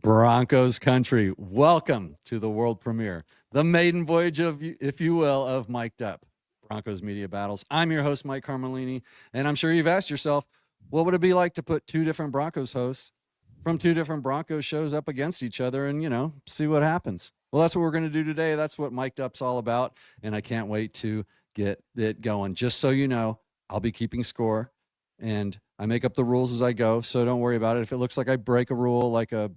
Broncos country, welcome to the world premiere, the maiden voyage of, if you will, of Mic'd Up, Broncos Media Battles. I'm your host, Mike Carmelini, and I'm sure you've asked yourself, what would it be like to put two different Broncos hosts from two different Broncos shows up against each other and, see what happens? Well, that's what we're going to do today. That's what Mic'd Up's all about, and I can't wait to get it going. Just so you know, I'll be keeping score, and I make up the rules as I go, so don't worry about it. If it looks like I break a rule, like a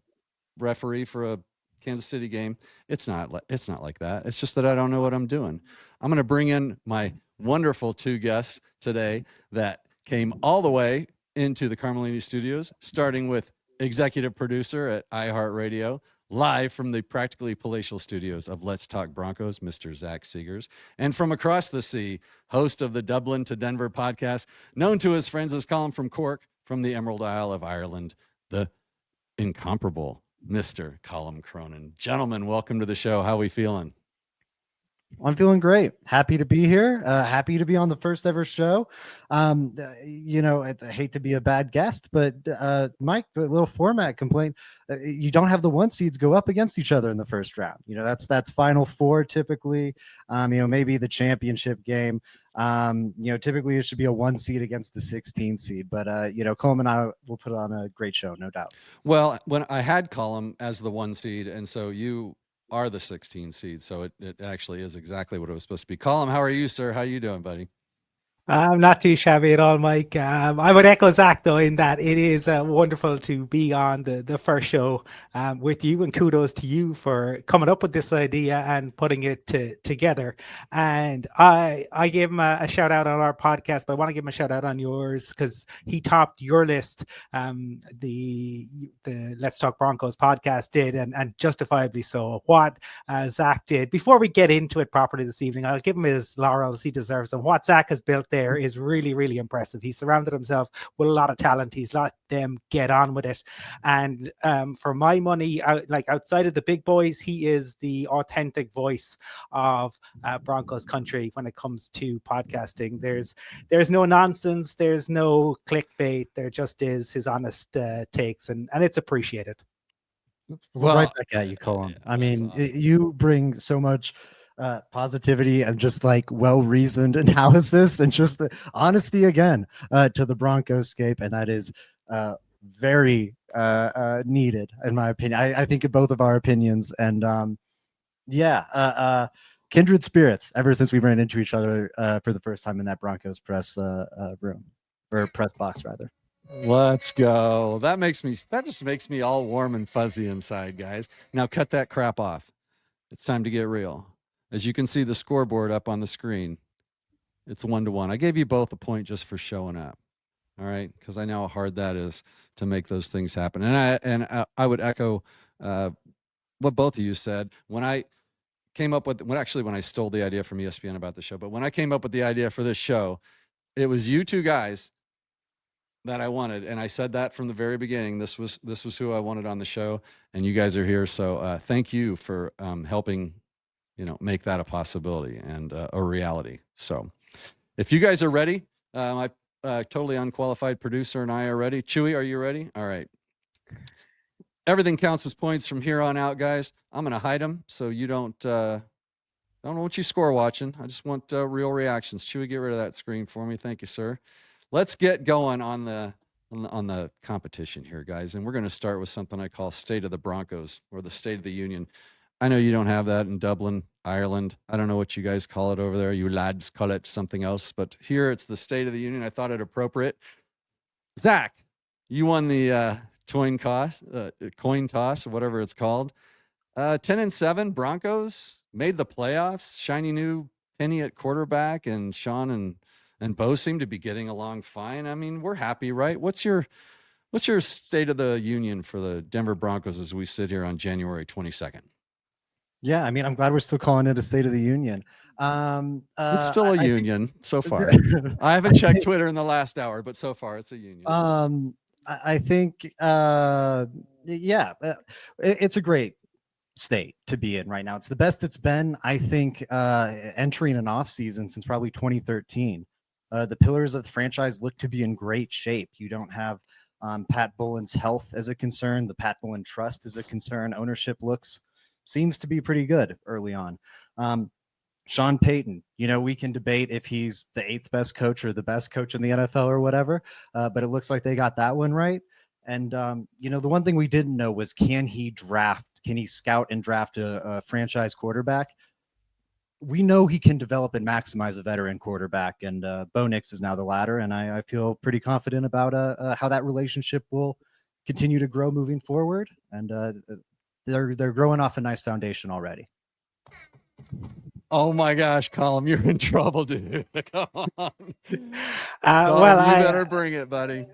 referee for a Kansas City game, it's not like that. It's just that I don't know what I'm doing. I'm going to bring in my wonderful two guests today that came all the way into the Carmelini studios, starting with executive producer at iHeartRadio, live from the practically palatial studios of Let's Talk Broncos, Mr. Zach Segars, and from across the sea, host of the Dublin to Denver podcast, known to his friends as Colum from Cork, from the Emerald Isle of Ireland, the incomparable Mr. COLUM CRONIN. Gentlemen, welcome to the show. How are we feeling? I'm feeling great. Happy to be here. Happy to be on the first ever show. I hate to be a bad guest, but Mike, a little format complaint. You don't have the one seeds go up against each other in the first round. That's Final Four typically. Maybe the championship game. Typically it should be a one seed against the 16 seed, but Colum and I will put on a great show, no doubt. Well, when I had Colum as the one seed, and so you are the 16 seed, so it actually is exactly what it was supposed to be. Colum, how are you, sir? How you doing, buddy? I'm not too shabby at all, Mike. I would echo Zach, though, in that it is wonderful to be on the first show with you, and kudos to you for coming up with this idea and putting it together. And I gave him a shout out on our podcast, but I want to give him a shout out on yours because he topped your list. The Let's Talk Broncos podcast did, and justifiably so. What Zach did. Before we get into it properly this evening, I'll give him his laurels. He deserves them. What Zach has built there is really, really impressive. He surrounded himself with a lot of talent. He's let them get on with it. And for my money, outside of the big boys, he is the authentic voice of Broncos country when it comes to podcasting. There's no nonsense. There's no clickbait. There just is his honest takes, and it's appreciated. Well, right back at you, Colum. I mean, awesome. You bring so much positivity and just like well-reasoned analysis and just the honesty again to the Broncos scape, and that is very needed in my opinion. I think of both of our opinions, and kindred spirits ever since we ran into each other for the first time in that Broncos press room, or press box rather. Let's go. That just makes me all warm and fuzzy inside, guys. Now cut that crap off. It's time to get real. As you can see the scoreboard up on the screen, it's 1-1. I gave you both a point just for showing up. All right, because I know how hard that is to make those things happen. And I would echo what both of you said. When I stole the idea from ESPN about the show, but when I came up with the idea for this show, it was you two guys that I wanted, and I said that from the very beginning. This was who I wanted on the show, and you guys are here. So thank you for helping, make that a possibility and a reality. So if you guys are ready, my totally unqualified producer and I are ready. Chewy, are you ready? All right. Everything counts as points from here on out, guys. I'm going to hide them so you don't want you score watching. I just want real reactions. Chewy, get rid of that screen for me. Thank you, sir. Let's get going on the competition here, guys. And we're going to start with something I call State of the Broncos, or the State of the Union. I know you don't have that in Dublin, Ireland. I don't know what you guys call it over there. You lads call it something else. But here it's the State of the Union. I thought it appropriate. Zach, you won the coin toss, or whatever it's called. 10-7 Broncos made the playoffs. Shiny new penny at quarterback, and Sean and Bo seem to be getting along fine. I mean, we're happy, right? What's your State of the Union for the Denver Broncos as we sit here on January 22nd? Yeah, I mean, I'm glad we're still calling it a State of the Union. It's still a union so far. I haven't checked Twitter in the last hour, but so far it's a union. I think, it's a great state to be in right now. It's the best it's been, I think, entering an off season since probably 2013. The pillars of the franchise look to be in great shape. You don't have Pat Bullen's health is a concern. The Pat Bullen trust is a concern. Ownership seems to be pretty good early on. Sean Payton, we can debate if he's the 8th best coach or the best coach in the NFL or whatever, but it looks like they got that one right. And, the one thing we didn't know was, can he scout and draft a franchise quarterback? We know he can develop and maximize a veteran quarterback, and Bo Nix is now the latter, and I feel pretty confident about how that relationship will continue to grow moving forward, and they're growing off a nice foundation already. Oh my gosh, Colum, you're in trouble, dude. Come on. Well, you better bring it, buddy.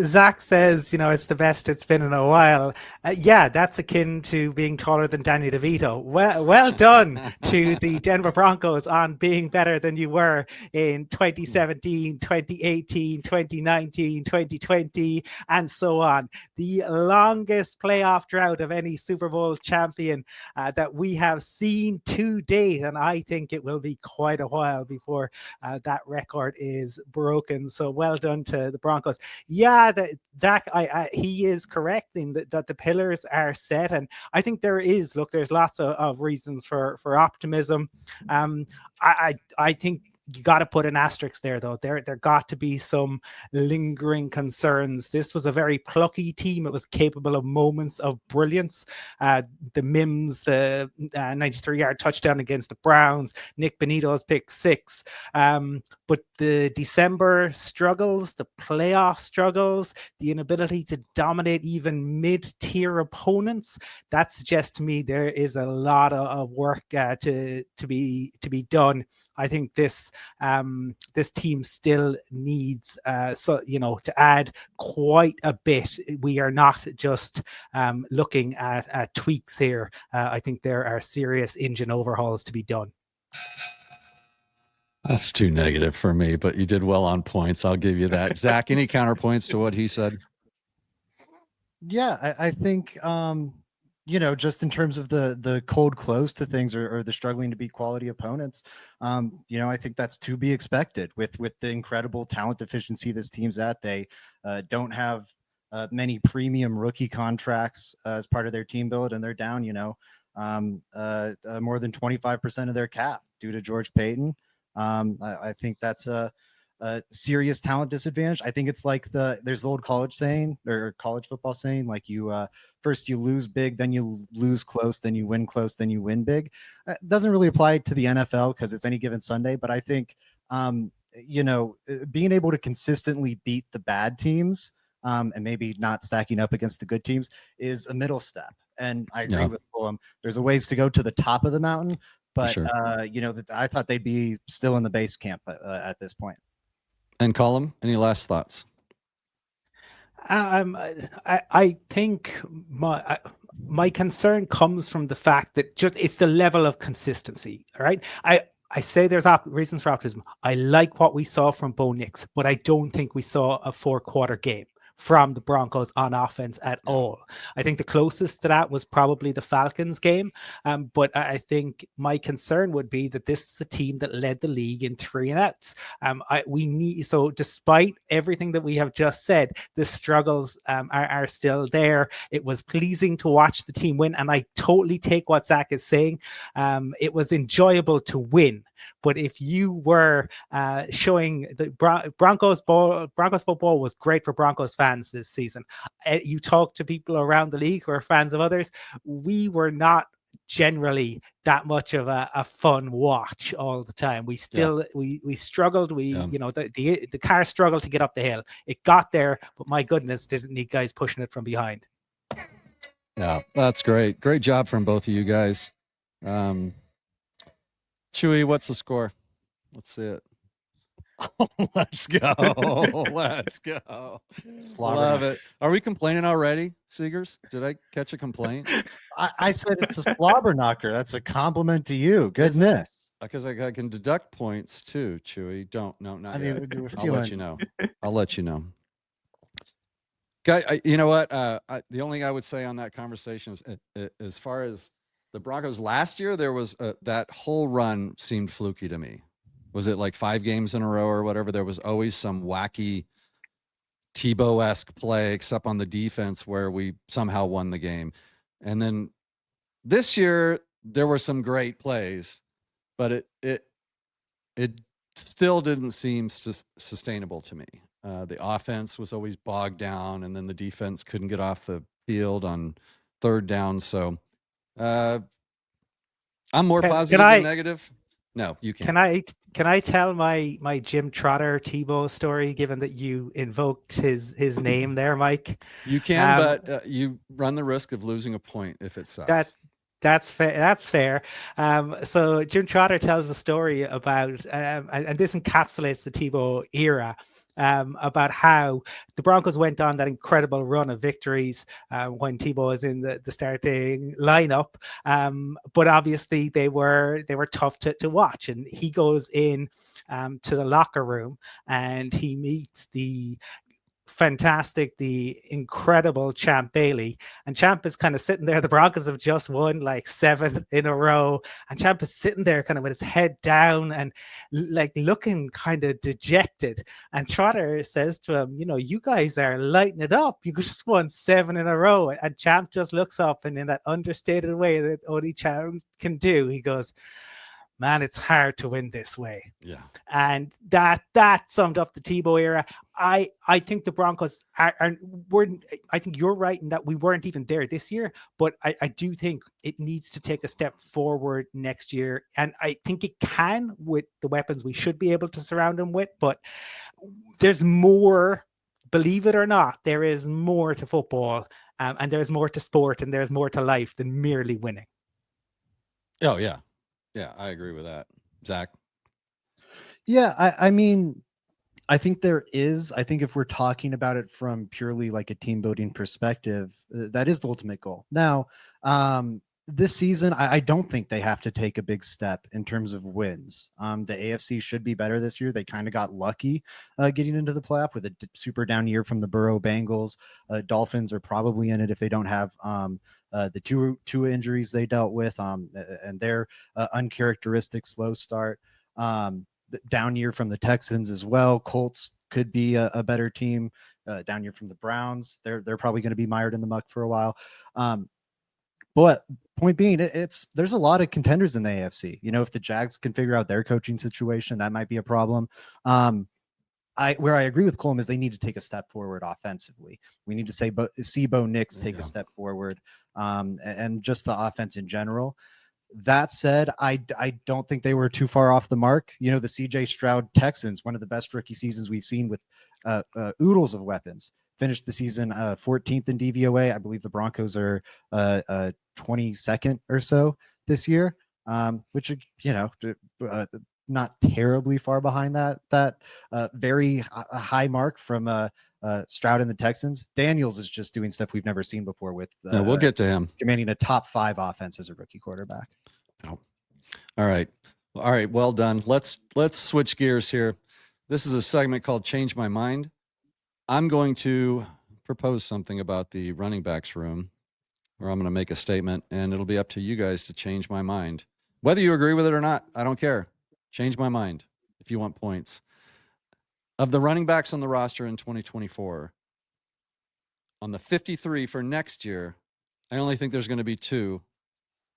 Zach says, it's the best it's been in a while. Yeah, that's akin to being taller than Danny DeVito. Well done to the Denver Broncos on being better than you were in 2017, 2018, 2019, 2020, and so on. The longest playoff drought of any Super Bowl champion that we have seen to date. And I think it will be quite a while before that record is broken. So well done to the Broncos. Yeah, Dak, he is correct in that the pillars are set, and I think there's lots of reasons for optimism. I think you got to put an asterisk there, though. There got to be some lingering concerns. This was a very plucky team. It was capable of moments of brilliance. The Mims, the 93-yard touchdown against the Browns, Nick Benito's pick 6. But the December struggles, the playoff struggles, the inability to dominate even mid-tier opponents, that suggests to me there is a lot of work to be done. I think this team still needs to add quite a bit. We are not just looking at tweaks here. I think there are serious engine overhauls to be done. That's too negative for me, but you did well on points. I'll give you that. Zach, any counterpoints to what he said? Yeah, I think just in terms of the cold close to things or the struggling to beat quality opponents, I think that's to be expected with the incredible talent deficiency this team's at. They don't have many premium rookie contracts as part of their team build, and they're down, more than 25% of their cap due to George Payton. I think that's a serious talent disadvantage. I think it's like there's the old college saying or college football saying, like first you lose big, then you lose close, then you win close, then you win big. It doesn't really apply to the NFL because it's any given Sunday, but I think being able to consistently beat the bad teams and maybe not stacking up against the good teams is a middle step. And I agree with Fulham. There's a ways to go to the top of the mountain, but sure. I thought they'd be still in the base camp at this point. And Colum, any last thoughts? I think my concern comes from the fact that it's the level of consistency. All right, I say there's reasons for optimism. I like what we saw from Bo Nix, but I don't think we saw a 4-quarter game from the Broncos on offense at all. I think the closest to that was probably the Falcons game. But I think my concern would be that this is a team that led the league in 3 and outs. So despite everything that we have just said, the struggles are still there. It was pleasing to watch the team win. And I totally take what Zach is saying. It was enjoyable to win. But if you were showing the Broncos football was great for Broncos fans this season. You talk to people around the league who are fans of others. We were not generally that much of a fun watch all the time. We still we struggled. The car struggled to get up the hill. It got there, but my goodness, didn't need guys pushing it from behind. Yeah, that's great. Great job from both of you guys. Chewy, what's the score? Let's see it. Let's go. Let's go. Love it. Are we complaining already, SEGARS? Did I catch a complaint? I said it's a slobber knocker. That's a compliment to you. Goodness. Because I can deduct points too, Chewy. Not yet. I'll let you know. I'll let you know. Guy, you know what? The only thing I would say on that conversation is, as far as the Broncos last year, there was that whole run seemed fluky to me. Was it like 5 games in a row or whatever? There was always some wacky Tebow-esque play, except on the defense where we somehow won the game. And then this year there were some great plays, but it still didn't seem sustainable to me. The offense was always bogged down, and then the defense couldn't get off the field on third down. So I'm more positive than negative. No, you can't. Can I tell my Jim Trotter Tebow story, given that you invoked his name there, Mike? You can, but you run the risk of losing a point if it sucks. That's fair. That's fair. So Jim Trotter tells a story about, and this encapsulates the Tebow era, about how the Broncos went on that incredible run of victories when Tebow was in the starting lineup. But obviously they were tough to watch. And he goes in to the locker room and he meets the incredible Champ Bailey, and Champ is kind of sitting there. The Broncos have just won like 7 in a row, and Champ is sitting there kind of with his head down and like looking kind of dejected. And Trotter says to him, you guys are lighting it up. You just won 7 in a row. And Champ just looks up, and in that understated way that only Champ can do, he goes, man, it's hard to win this way. Yeah. And that summed up the Tebow era. I think the Broncos weren't, I think you're right in that we weren't even there this year, but I do think it needs to take a step forward next year. And I think it can with the weapons we should be able to surround them with, but there's more, believe it or not, there is more to football, and there's more to sport, and there's more to life than merely winning. Oh, yeah. Yeah, I agree with that. Zach? Yeah, I mean, I think there is. I think if we're talking about it from purely like a team building perspective, that is the ultimate goal. Now, this season, I don't think they have to take a big step in terms of wins. The AFC should be better this year. They kind of got lucky getting into the playoff with a super down year from the Burrow Bengals. Dolphins are probably in it if they don't have the two injuries they dealt with, and their uncharacteristic slow start. Down year from the Texans as well. Colts could be a better team. Down year from the Browns. They're probably going to be mired in the muck for a while. But point being, there's a lot of contenders in the AFC. If the Jags can figure out their coaching situation, that might be a problem. Where I agree with Colum is they need to take a step forward offensively. We need to see Bo Nix take a step forward, and just the offense in general. That said, I don't think they were too far off the mark. The CJ Stroud Texans, one of the best rookie seasons we've seen with oodles of weapons, finished the season 14th in DVOA. I believe the Broncos are 22nd or so this year, which not terribly far behind that very high mark from Stroud and the Texans. Daniels is just doing stuff we've never seen before with we'll get to him commanding a top 5 offense as a rookie quarterback. Oh. All right. Well done. Let's switch gears here. This is a segment called Change My Mind. I'm going to propose something about the running backs room, or I'm going to make a statement, and it'll be up to you guys to change my mind. Whether you agree with it or not, I don't care. Change my mind if you want points. Of the running backs on the roster in 2024, on the 53 for next year, I only think there's going to be 2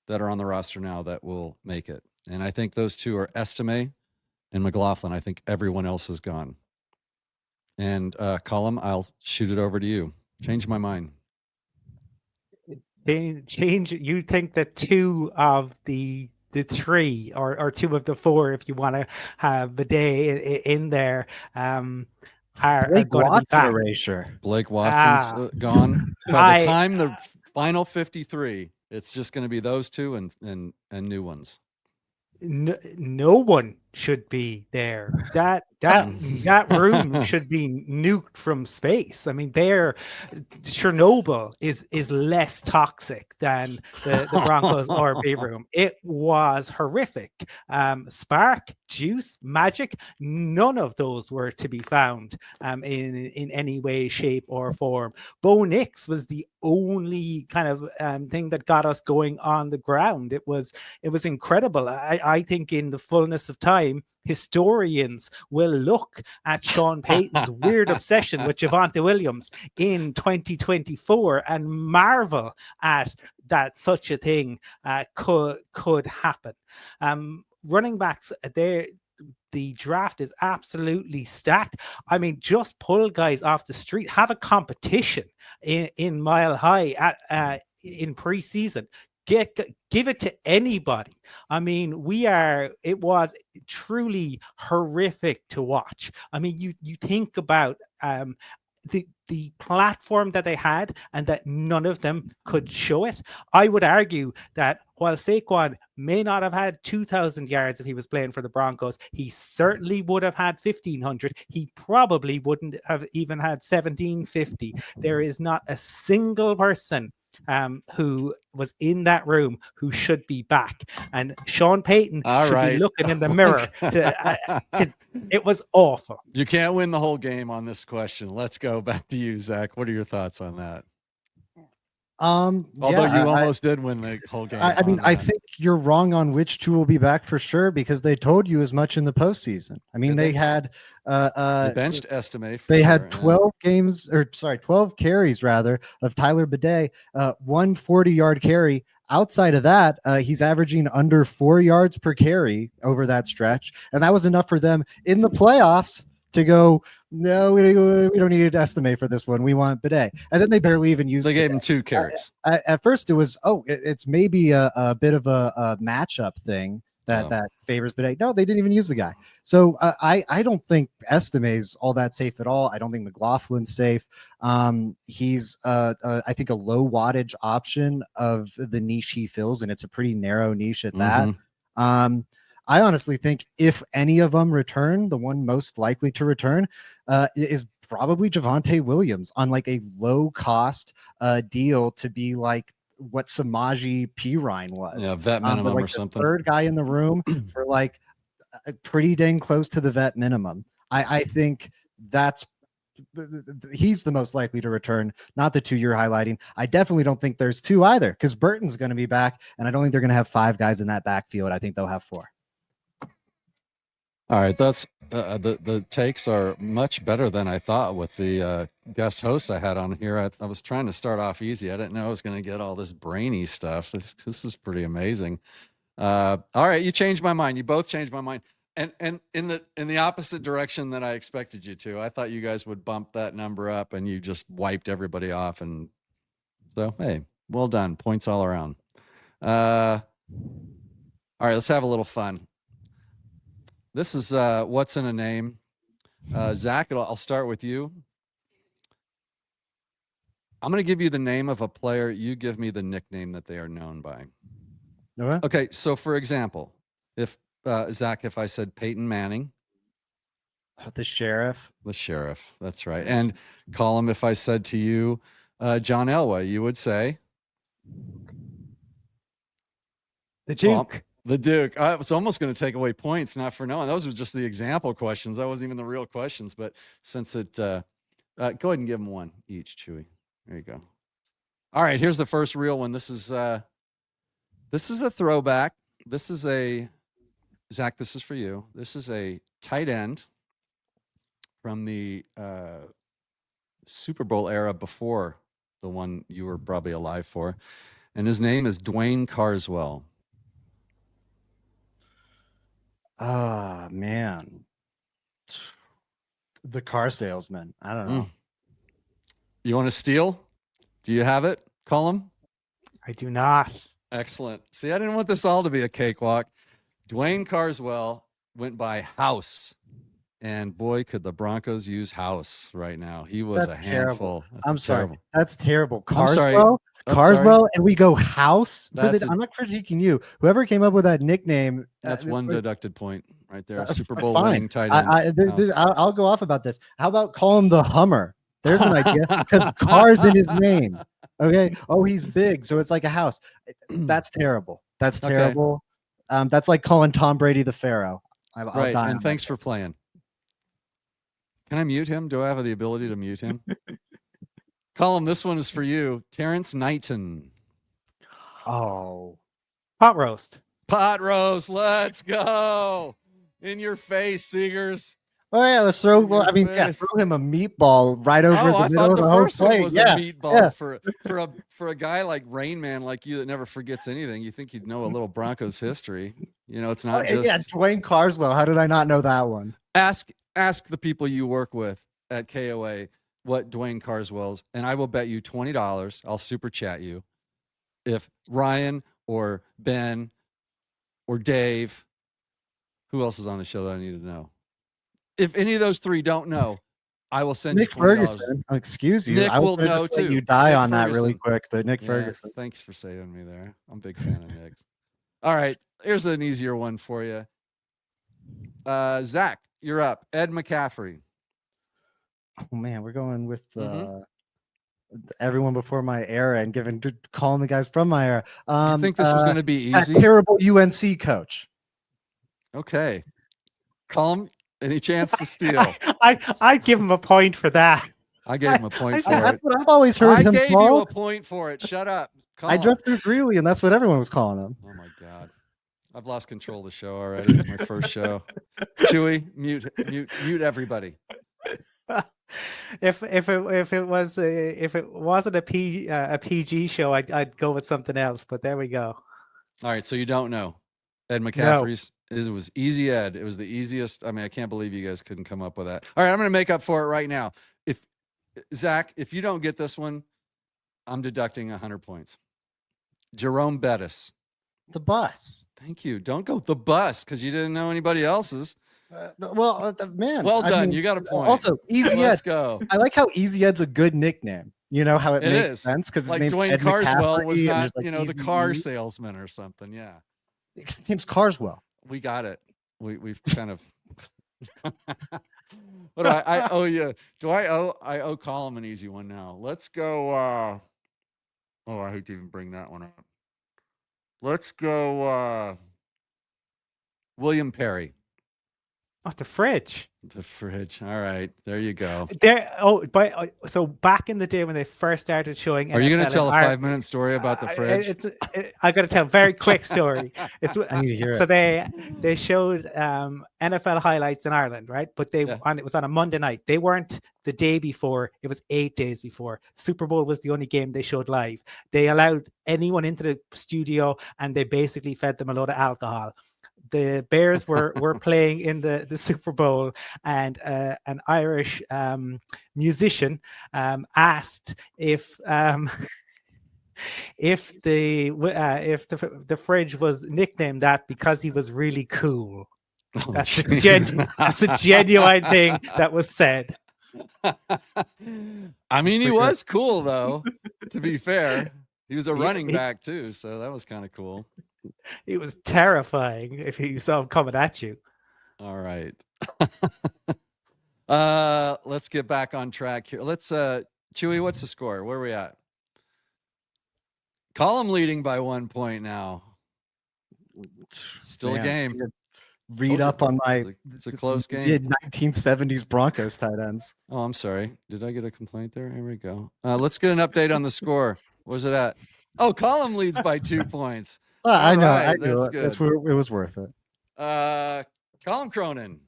that are on the roster now that will make it. And I think those 2 are Estime and McLaughlin. I think everyone else is gone. And Colum, I'll shoot it over to you. Change my mind. Change. You think that 2 of the 3 or 2 of the 4, if you want to have the day in there, are Blake going to be Watson back. Erasure. Blake Watson's gone. By the time the final 53, it's just going to be those 2 and new ones. No one should be there. That room should be nuked from space. I mean, Chernobyl is less toxic than the Broncos RB room. It was horrific. Spark, juice, magic, none of those were to be found in any way, shape, or form. Bo Nix was the only kind of thing that got us going on the ground. It was incredible. I think in the fullness of time, time, historians will look at Sean Payton's weird obsession with Javonte Williams in 2024 and marvel at that such a thing could happen. Running backs, the draft is absolutely stacked. I mean, just pull guys off the street, have a competition in Mile High in preseason. Give it to anybody. I mean, it was truly horrific to watch. I mean, you think about the platform that they had and that none of them could show it. I would argue that while Saquon may not have had 2,000 yards if he was playing for the Broncos, he certainly would have had 1,500. He probably wouldn't have even had 1,750. There is not a single person who was in that room who should be back. And Sean Payton be looking in the mirror. It was awful. You can't win the whole game on this question. Let's go back to you, Zach. What are your thoughts on that? Although you almost did win the whole game. I mean, I think you're wrong on which two will be back for sure, because they told you as much in the postseason. I mean, they had they benched Estime. They had 12 carries rather of Tyler Bidet, 140-yard carry. Outside of that, he's averaging under 4 yards per carry over that stretch, and that was enough for them in the playoffs to go, no, we don't need to estimate for this one. We want Bidet. And then they barely even used They gave him 2 carries. At first it was, it's maybe a bit of a matchup thing that favors Bidet. No, they didn't even use the guy. So I don't think Estime's all that safe at all. I don't think McLaughlin's safe. He's I think a low wattage option of the niche he fills, and it's a pretty narrow niche at that. I honestly think if any of them return, the one most likely to return is probably Javonte Williams on like a low cost deal to be like what Samaje Perine was. Yeah, vet minimum like or something. Third guy in the room for like pretty dang close to the vet minimum. I think he's the most likely to return, not the 2 you're highlighting. I definitely don't think there's 2 either, because Burton's going to be back, and I don't think they're going to have 5 guys in that backfield. I think they'll have 4. All right, that's the takes are much better than I thought with the guest hosts I had on here. I was trying to start off easy. I didn't know I was going to get all this brainy stuff. This is pretty amazing. All right, you changed my mind. You both changed my mind, and in the opposite direction that I expected you to. I thought you guys would bump that number up, and you just wiped everybody off. And so, hey, well done. Points all around. All right, let's have a little fun. This is what's in a name. Zach, I'll start with you. I'm going to give you the name of a player. You give me the nickname that they are known by. Okay, so for example, if Zach, if I said Peyton Manning. The Sheriff. The Sheriff, that's right. And Colum, if I said to you, John Elway, you would say? The Duke. The Duke. I was almost going to take away points, not for knowing. Those were just the example questions. That wasn't even the real questions. But since it, go ahead and give them 1 each, Chewy. There you go. All right, here's the first real one. This is a throwback. This is Zach, this is for you. This is a tight end from the Super Bowl era before the one you were probably alive for. And his name is Dwayne Carswell. Ah, man. The car salesman. I don't know. You want to steal? Do you have it, Colum? I do not. Excellent. See, I didn't want this all to be a cakewalk. Dwayne Carswell went by House. And boy, could the Broncos use House right now. He was a handful. I'm sorry. That's terrible. Carswell, and we go House. I'm not critiquing you. Whoever came up with that nickname. That's one deducted point right there. Super Bowl winning tight end. I'll go off about this. How about call him the Hummer? There's an idea, because cars in his name. Okay. Oh, he's big, so it's like a house. That's terrible. That's terrible. Okay. That's like calling Tom Brady the Pharaoh. Right. And thanks for playing. Can I mute him? Do I have the ability to mute him? Colum, this one is for you. Terrence Knighton. Oh. Pot roast. Pot roast. Let's go. In your face, Segars. Oh yeah, let's throw. In Well, your I mean, yeah, face. throw him a meatball right over Oh, the I middle thought of the the home first one plate. was Yeah, a meatball for a guy like Rain Man like you that never forgets anything. You think you'd know a little Broncos history. You know, it's not yeah, just Dwayne Carswell. How did I not know that one? ask the people you work with at KOA what Dwayne Carswell's, and I will bet you $20. I'll super chat you if Ryan or Ben or Dave, who else is on the show that I need to know? If any of those three don't know, I will send Nick you $20. Ferguson. Excuse you. Nick I was will gonna know just let too. you die Nick on that really Ferguson. quick, but Nick Yeah, Ferguson. thanks for saving me there. I'm a big fan of Nick. All right, here's an easier one for you. Zach, you're up. Ed McCaffrey. Oh man, we're going with Mhm. everyone before my era and calling the guys from my era. You think this was going to be That easy? terrible UNC coach. Okay. Call him. Any chance to steal? I'd give him a point for that. I gave him a point for That's it. what I've always heard I him gave you called. a point for it. Shut up. Call I him. drove through Greeley, and that's what everyone was calling him. Oh my God. I've lost control of the show already. It's my first show. Chewy, mute everybody. If it wasn't a PG show, I'd go with something else. But there we go. All right, so you don't know Ed McCaffrey's. It was easy, Ed. It was the easiest. I mean, I can't believe you guys couldn't come up with that. All right, I'm going to make up for it right now. If Zach, if you don't get this one, I'm deducting 100 points. Jerome Bettis. The bus. Thank you. Don't go the bus because you didn't know anybody else's. Man. Well done. I mean, you got a point. Also, Easy Let's Ed. go. I like how Easy Ed's a good nickname. You know how it makes is sense because like his name's Dwayne Ed Carswell McCaffrey, was and not, there's, like, the Easy car E. salesman or something. Yeah, His name's Carswell. we got it. We've kind of. What do I owe you? I owe Colum an easy one now. Let's go. Oh, I hate to even bring that one up. Let's go. William Perry. Oh, the fridge. The fridge. All right, there you go. So back in the day when they first started showing, Are you going to tell a NFL 5-minute story about the fridge? I got to tell a very quick story. I need to hear So it. they showed NFL highlights in Ireland, right? But it was on a Monday night. They weren't the day before. It was 8 days before. Super Bowl was the only game they showed live. They allowed anyone into the studio, and they basically fed them a load of alcohol. The Bears were playing in the Super Bowl, and an Irish musician asked if the fridge was nicknamed that because he was really cool. Oh, that's a genuine thing that was said. I mean, he was cool though. To be fair, he was a running back too, so that was kind of cool. It was terrifying if you saw him coming at you. All right. Let's get back on track here. Let's Chewy, what's the score? Where are we at? Column leading by 1 point now. Still a game. Read up on my it's a close game. Mid-1970s Broncos tight ends. Oh, I'm sorry. Did I get a complaint there? Here we go. Let's get an update on the score. Where's it at? Oh, Column leads by 2 points. I know. Right, I knew that's it. good. That's where it was worth it. COLUM CRONIN.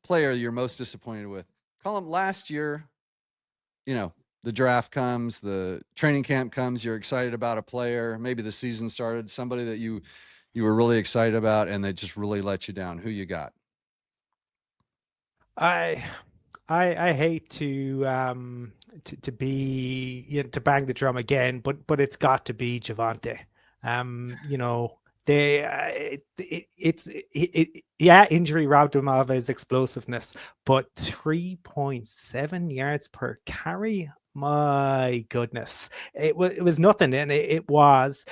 Player you're most disappointed with. Column, last year, the draft comes, the training camp comes, you're excited about a player, maybe the season started, somebody that you were really excited about and they just really let you down. Who you got? I hate to be to bang the drum again, but it's got to be Javonte. Injury robbed him of his explosiveness, but 3.7 yards per carry. My goodness, it was nothing, and it was.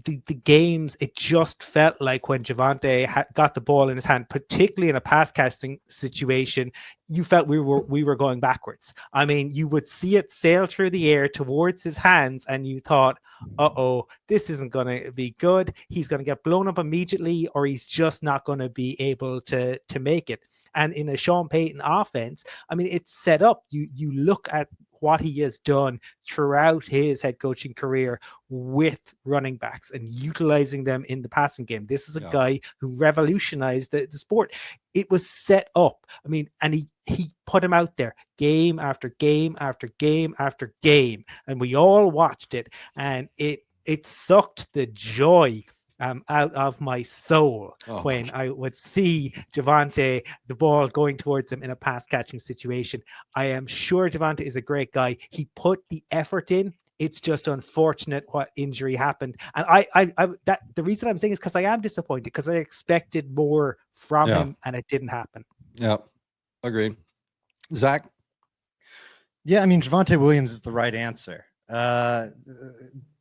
The games, it just felt like when Javonte got the ball in his hand, particularly in a pass catching situation, you felt we were going backwards. I mean, you would see it sail through the air towards his hands, and you thought, "Uh-oh, this isn't going to be good. He's going to get blown up immediately, or he's just not going to be able to make it." And in a Sean Payton offense, I mean, it's set up. You look at what he has done throughout his head coaching career with running backs and utilizing them in the passing game. This is a guy who revolutionized the sport. It was set up. I mean, and he put him out there game after game after game after game, and we all watched it, and it sucked the joy out of my soul when I would see Javonte, the ball going towards him in a pass catching situation. I am sure Javonte is a great guy. He put the effort in. It's just unfortunate what injury happened. And the reason I'm saying is because I am disappointed, because I expected more from him and it didn't happen. Yeah, agreed. Zach? Yeah, I mean, Javonte Williams is the right answer.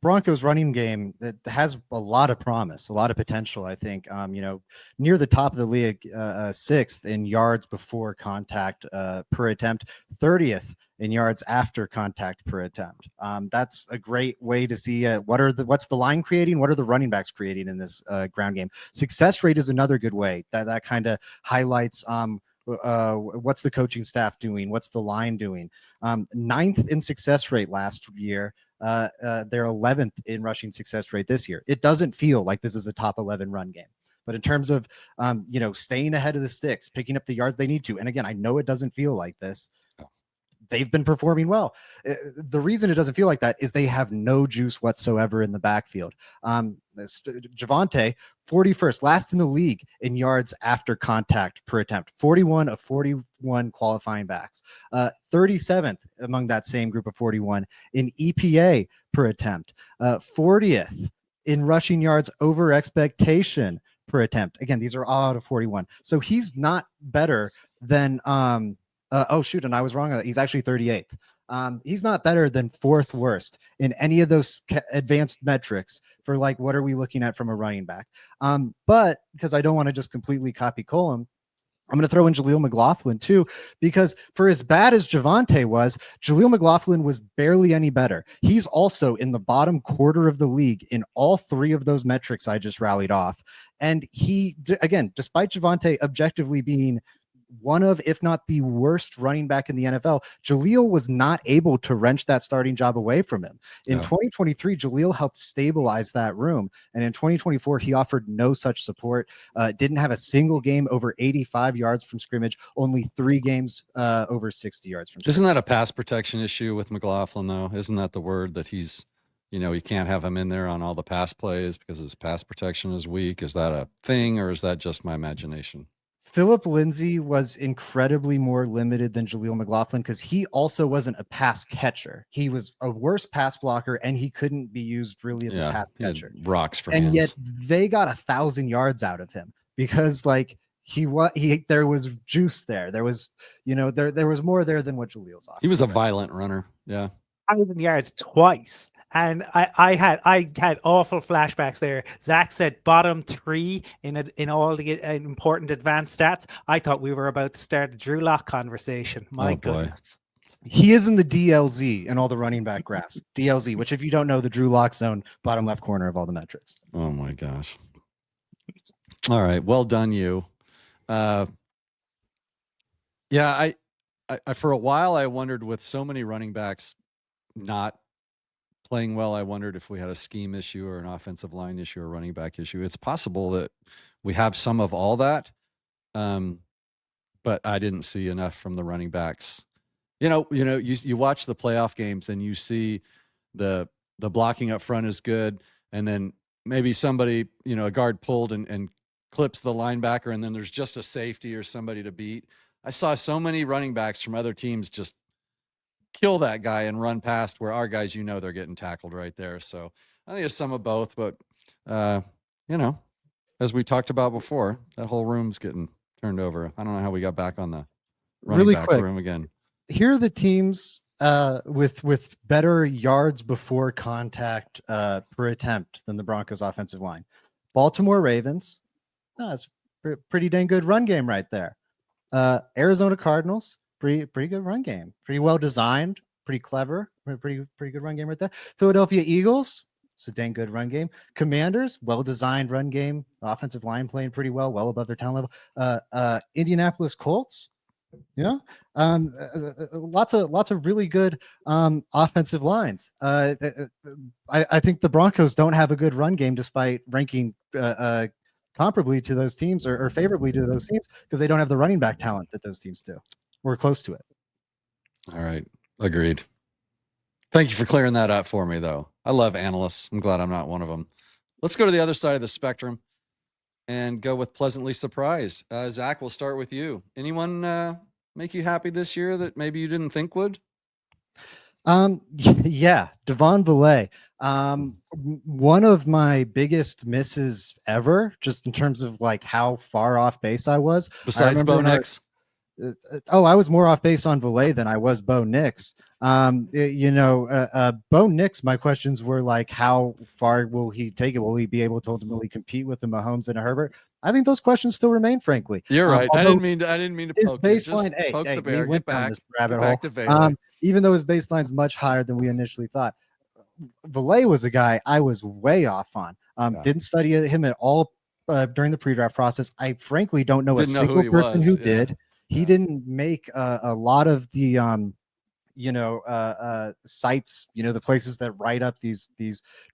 Broncos running game that has a lot of promise, a lot of potential. I think, near the top of the league, 6th in yards before contact per attempt, 30th in yards after contact per attempt. That's a great way to see what's the line creating, what are the running backs creating in this ground game. Success rate is another good way that kind of highlights what's the coaching staff doing, what's the line doing. 9th in success rate last year. They're 11th in rushing success rate this year. It doesn't feel like this is a top 11 run game, but in terms of staying ahead of the sticks, picking up the yards they need to, and again, I know it doesn't feel like this, they've been performing well. The reason it doesn't feel like that is they have no juice whatsoever in the backfield. Javonte, 41st, last in the league in yards after contact per attempt, 41 of 41 qualifying backs, 37th among that same group of 41 in EPA per attempt, 40th in rushing yards over expectation per attempt. Again, these are all out of 41. So he's not better than and I was wrong. He's actually 38th. He's not better than 4th worst in any of those advanced metrics for what are we looking at from a running back? But because I don't want to just completely copy Colum, I'm going to throw in Jaleel McLaughlin too, because for as bad as Javonte was, Jaleel McLaughlin was barely any better. He's also in the bottom quarter of the league in all 3 of those metrics I just rallied off. And he, again, despite Javonte objectively being one of, if not the worst running back in the NFL, Jaleel was not able to wrench that starting job away from him. In 2023, Jaleel helped stabilize that room. And in 2024, he offered no such support, didn't have a single game over 85 yards from scrimmage, only 3 games over 60 yards from scrimmage. Isn't that a pass protection issue with McLaughlin, though? Isn't that the word that he's, you can't have him in there on all the pass plays because his pass protection is weak? Is that a thing, or is that just my imagination? Philip Lindsay was incredibly more limited than Jaleel McLaughlin because he also wasn't a pass catcher. He was a worse pass blocker, and he couldn't be used really as a pass catcher. Rocks for and hands. Yet they got 1,000 yards out of him because there was juice there. There was there was more there than what Jaleel's offering. He was a violent runner. Yeah, 1,000 yards twice. And I had awful flashbacks there. Zach said bottom 3 in all the important advanced stats. I thought we were about to start a Drew Lock conversation. My goodness. He is in the DLZ and all the running back graphs. DLZ, which if you don't know, the Drew Lock zone, bottom left corner of all the metrics. Oh my gosh. All right. Well done, you. I for a while I wondered, with so many running backs not playing well, I wondered if we had a scheme issue or an offensive line issue or running back issue. It's possible that we have some of all that, but I didn't see enough from the running backs. You watch the playoff games and you see the blocking up front is good, and then maybe somebody, a guard pulled and clips the linebacker, and then there's just a safety or somebody to beat. I saw so many running backs from other teams just kill that guy and run past, where our guys, they're getting tackled right there. So I think it's some of both, but as we talked about before, that whole room's getting turned over. I don't know how we got back on the running back room again. Here are the teams with better yards before contact per attempt than the Broncos offensive line. Baltimore Ravens. That's pretty dang good run game right there. Arizona Cardinals. Pretty good run game. Pretty well designed. Pretty clever. Pretty good run game right there. Philadelphia Eagles. It's a dang good run game. Commanders, well designed run game. Offensive line playing pretty well above their talent level. Indianapolis Colts. Yeah. Lots of really good offensive lines. I think the Broncos don't have a good run game despite ranking comparably to those teams or favorably to those teams because they don't have the running back talent that those teams do. We're close to it. All right. Agreed. Thank you for clearing that up for me, though. I love analysts. I'm glad I'm not one of them. Let's go to the other side of the spectrum and go with pleasantly surprised. Zach, we'll start with you. Anyone make you happy this year that maybe you didn't think would? Yeah, Devon Belay. One of my biggest misses ever, just in terms of like how far off base I was. Besides Bo Nix? I was more off base on Belay than I was Bo Nix. Bo Nix, my questions were like, how far will he take it? Will he be able to ultimately compete with the Mahomes and a Herbert? I think those questions still remain, frankly. You're right. I didn't mean to poke baseline. Just poke the bear. We went Get back. down this rabbit Get hole. back to Even though his baseline's much higher than we initially thought. Valet was a guy I was way off on. Didn't study him at all during the pre-draft process. I frankly don't know Didn't a know single who he person was. who did. He didn't make a lot of the sites, the places that write up these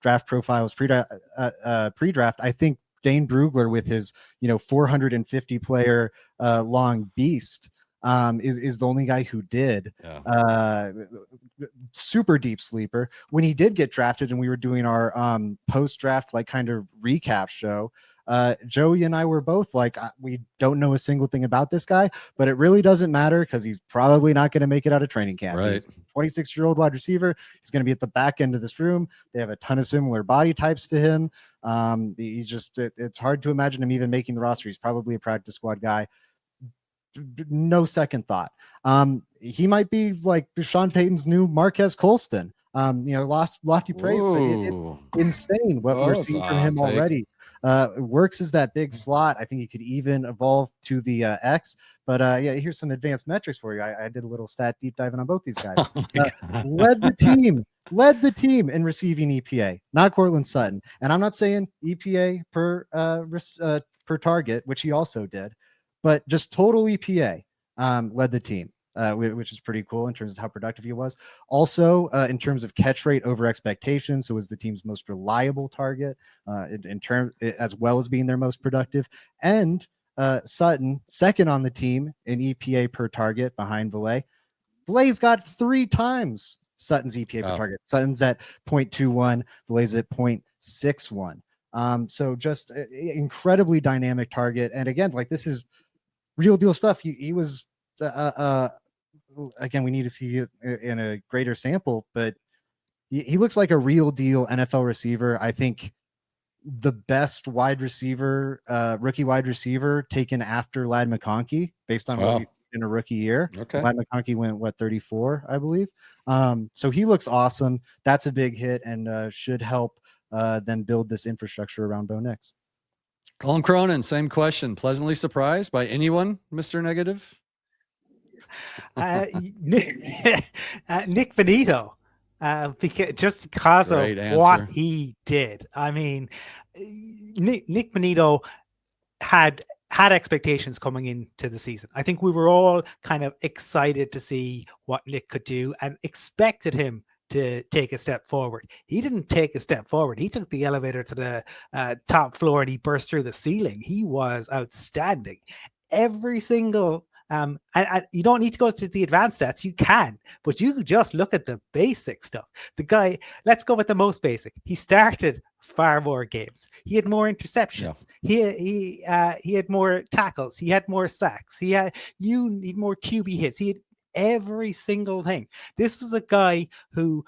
draft profiles pre-draft. I think Dane Brugler with his 450 player long beast is the only guy who did. Super deep sleeper. When he did get drafted and we were doing our post-draft like kind of recap show, Joey and I were both like, we don't know a single thing about this guy, but it really doesn't matter because he's probably not going to make it out of training camp. Right. He's a 26-year-old wide receiver. He's going to be at the back end of this room. They have a ton of similar body types to him. It's hard to imagine him even making the roster. He's probably a practice squad guy. No second thought. He might be like Sean Payton's new Marquez Colston. Lofty praise, but it's insane what we're seeing from him already. Works as that big slot. I think he could even evolve to the X. But here's some advanced metrics for you. I did a little stat deep diving on both these guys. Led the team in receiving EPA, not Cortland Sutton. And I'm not saying EPA per target, which he also did, but just total EPA led the team. Which is pretty cool in terms of how productive he was. Also, in terms of catch rate over expectations, so was the team's most reliable target in terms, as well as being their most productive. And Sutton, second on the team in EPA per target behind Valet. Valet's got 3 times Sutton's EPA per target. Sutton's at 0.21, Valet's at 0.61. So just incredibly dynamic target. And again, like this is real deal stuff. He was again, we need to see it in a greater sample, but he looks like a real deal NFL receiver. I think the best wide receiver, rookie wide receiver taken after Ladd McConkey based on what we in a rookie year. Okay. Ladd McConkey went 34, I believe. So he looks awesome. That's a big hit and should help them build this infrastructure around Bo Nix. Colum Cronin, same question. Pleasantly surprised by anyone, Mr. Negative? Nick Bonito, because Great of answer. what he did. I mean, Nick Bonito had expectations coming into the season. I think we were all kind of excited to see what Nick could do and expected him to take a step forward. He didn't take a step forward. He took the elevator to the top floor and he burst through the ceiling. He was outstanding. Every single and you don't need to go to the advanced stats. You can, but you just look at the basic stuff. The guy, let's go with the most basic. He started far more games. He had more interceptions. Yeah. He had more tackles. He had more sacks. He had more QB hits. He had every single thing. This was a guy who,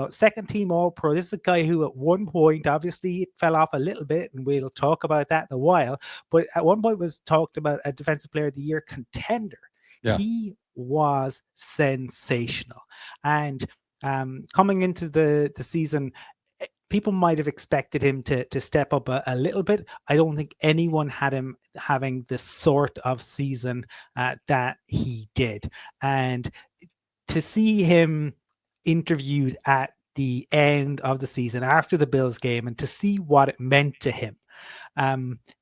second team All Pro. This is a guy who at one point, obviously, it fell off a little bit, and we'll talk about that in a while. But at one point was talked about a Defensive Player of the Year contender. Yeah. He was sensational. And coming into the season, people might have expected him to step up a little bit. I don't think anyone had him having the sort of season that he did. And to see him interviewed at the end of the season after the Bills game and to see what it meant to him,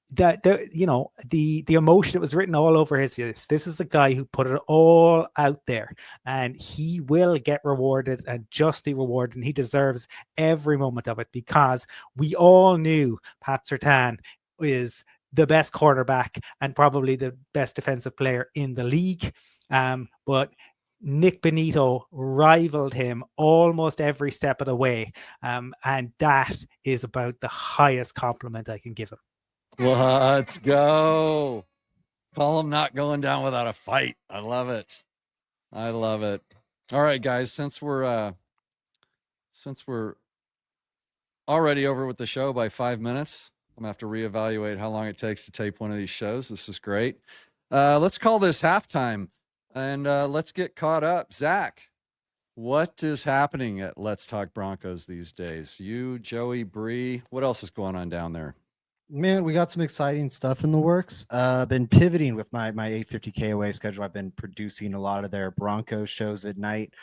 the emotion that was written all over his face. This is the guy who put it all out there, and he will get rewarded, and justly rewarded, and he deserves every moment of it, because we all knew Pat Surtain is the best quarterback and probably the best defensive player in the league. But Nick Benito rivaled him almost every step of the way. And that is about the highest compliment I can give him. Let's go. Column not going down without a fight. I love it. I love it. All right, guys, since we're already over with the show by 5 minutes, I'm gonna have to reevaluate how long it takes to tape one of these shows. This is great. Let's call this halftime, and let's get caught up. Zach, what is happening at Let's Talk Broncos these days? You, Joey, Bree, what else is going on down there? Man, we got some exciting stuff in the works. Been pivoting with my 850 KOA schedule. I've been producing a lot of their Broncos shows at night.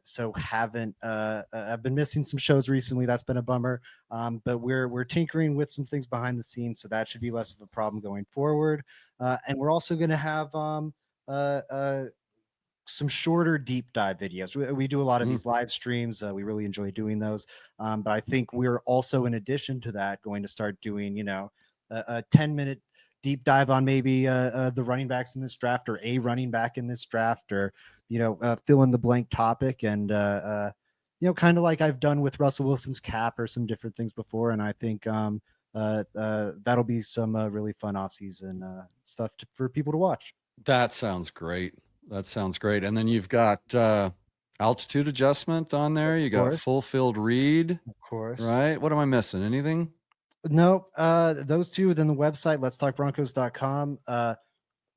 So haven't I've been missing some shows recently. That's been a bummer. But we're tinkering with some things behind the scenes, so that should be less of a problem going forward. And we're also going to have some shorter deep dive videos. We do a lot of these live streams. We really enjoy doing those. But I think we're also, in addition to that, going to start doing, a 10-minute deep dive on maybe the running backs in this draft, or a running back in this draft, or, fill in the blank topic. And, kind of like I've done with Russell Wilson's cap or some different things before. And I think that'll be some really fun off-season stuff for people to watch. That sounds great. And then you've got altitude adjustment on there. You got full field read. Of course. Right. What am I missing? Anything? No, those two. Then the website, letstalkbroncos.com.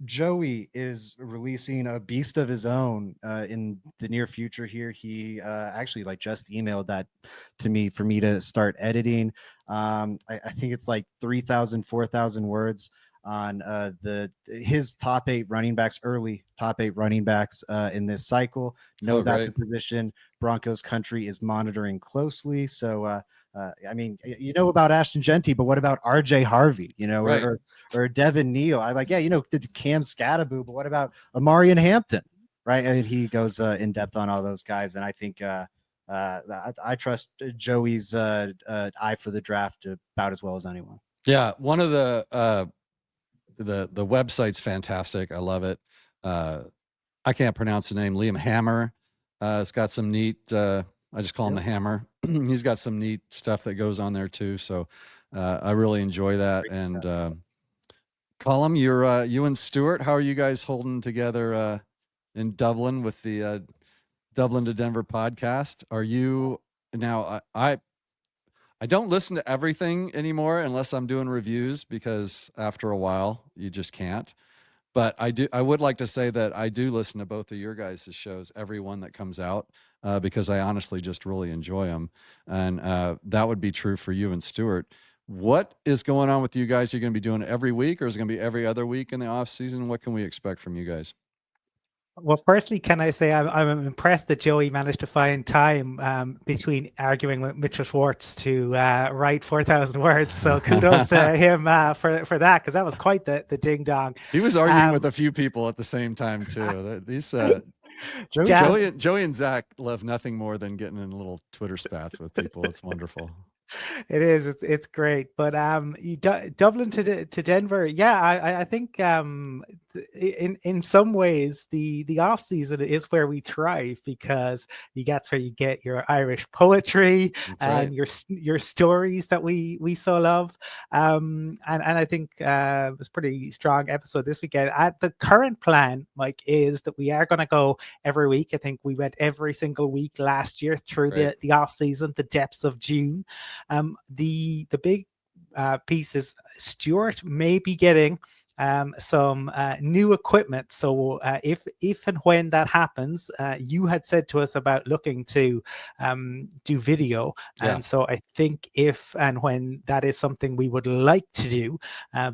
Joey is releasing a beast of his own in the near future here. He actually just emailed that to me for me to start editing. I think it's like 3,000, 4,000 words on his top 8 running backs, early top 8 running backs in this cycle. That's a position Broncos country is monitoring closely. So, I mean, about Ashton Genty, but what about RJ Harvey, right. or Devin Neal? Did Cam Scattaboo, but what about Amarian Hampton? Right. And he goes in depth on all those guys. And I think I trust Joey's eye for the draft about as well as anyone. Yeah. One of the website's fantastic. I love it. I can't pronounce the name. Liam Hammer. It's got some neat, I just call him the Hammer. He's got some neat stuff that goes on there too. So I really enjoy that. Great. And Colum, you and Stuart, how are you guys holding together in Dublin with the Dublin to Denver podcast? Are you now? I don't listen to everything anymore unless I'm doing reviews, because after a while you just can't. But I would like to say that I do listen to both of your guys' shows, every one that comes out, because I honestly just really enjoy them. And that would be true for you and Stuart. What is going on with you guys? You're going to be doing it every week, or is it going to be every other week in the off season? What can we expect from you guys? Well, firstly, can I say I'm impressed that Joey managed to find time between arguing with Mitchell Schwartz to write 4,000 words. So kudos to him for that, because that was quite the ding dong. He was arguing with a few people at the same time too. These Joey and Zach love nothing more than getting in little Twitter spats with people. It's wonderful. It is. It's great. But Dublin to Denver. Yeah, I think in some ways the off season is where we thrive, because that's where you get your Irish poetry and your stories that we so love. And I think it was a pretty strong episode this weekend. The current plan, Mike, is that we are going to go every week. I think we went every single week last year through the off season, the depths of June. The big piece is Stuart may be getting some new equipment. So if and when that happens, you had said to us about looking to do video. And so I think if and when that is something we would like to do,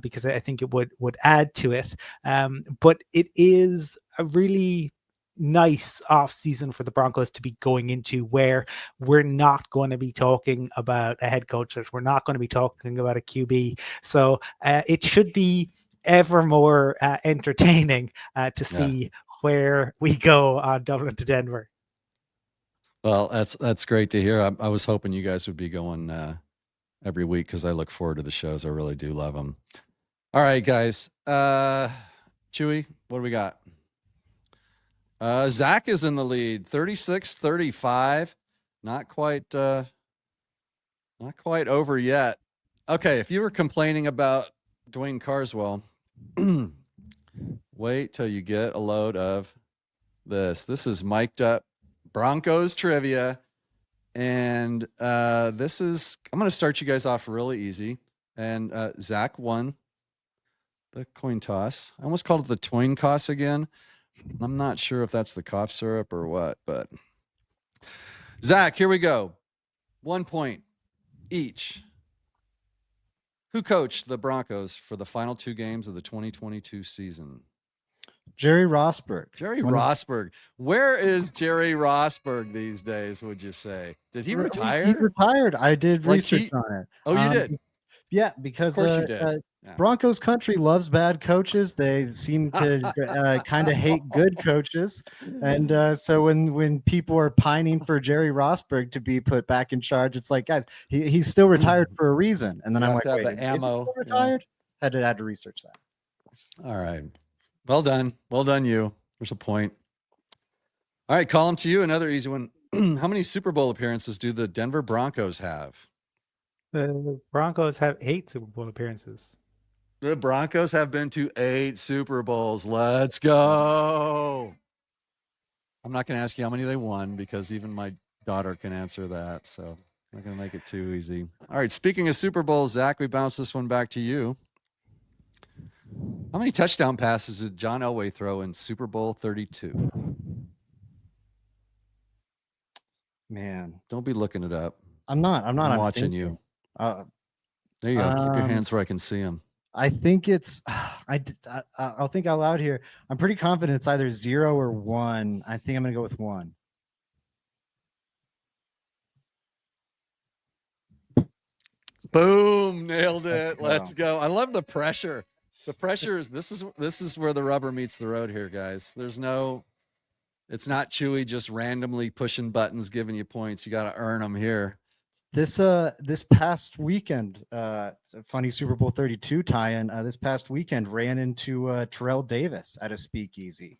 because I think it would add to it. But it is a really nice off season for the Broncos to be going into, where we're not going to be talking about a head coach, we're not going to be talking about a QB. So it should be ever more entertaining to see where we go on Dublin to Denver. Well, that's great to hear. I was hoping you guys would be going every week because I look forward to the shows. I really do love them. All right, guys. Chewy, what do we got? Zach is in the lead, 36-35. Not quite over yet. Okay, if you were complaining about Dwayne Carswell, wait till you get a load of this. This is mic'd up Broncos trivia. And I'm going to start you guys off really easy. And Zach won the coin toss. I almost called it the twine toss again. I'm not sure if that's the cough syrup or what, but Zach, here we go. 1 point each. Who coached the Broncos for the final 2 games of the 2022 season? Jerry Rosberg. Rosberg. Where is Jerry Rosberg these days, would you say? Did he retire? He retired. I did research on it. Oh, you did? Yeah, because of course you did. Broncos country loves bad coaches. They seem to kind of hate good coaches. And so when people are pining for Jerry Rosberg to be put back in charge, it's like, guys, he's still retired for a reason. And then I'm like, wait, is he still retired? Had to research that. All right. Well done. Well done, you. There's a point. All right, Colum, to you, another easy one. How many Super Bowl appearances do the Denver Broncos have? The Broncos have 8 Super Bowl appearances. The Broncos have been to 8 Super Bowls. Let's go. I'm not going to ask you how many they won because even my daughter can answer that. So I'm not going to make it too easy. All right. Speaking of Super Bowls, Zach, we bounce this one back to you. How many touchdown passes did John Elway throw in Super Bowl 32? Man, don't be looking it up. I'm not. I'm watching you. There you go. Keep your hands where I can see them. I think it's. I'll think out loud here. I'm pretty confident it's either 0 or 1. I think I'm going to go with 1. Boom! Nailed it. Let's go. I love the pressure. The pressure is this is where the rubber meets the road here, guys. It's not Chewy just randomly pushing buttons, giving you points. You got to earn them here. This past weekend, funny Super Bowl 32 tie-in. This past weekend ran into Terrell Davis at a speakeasy.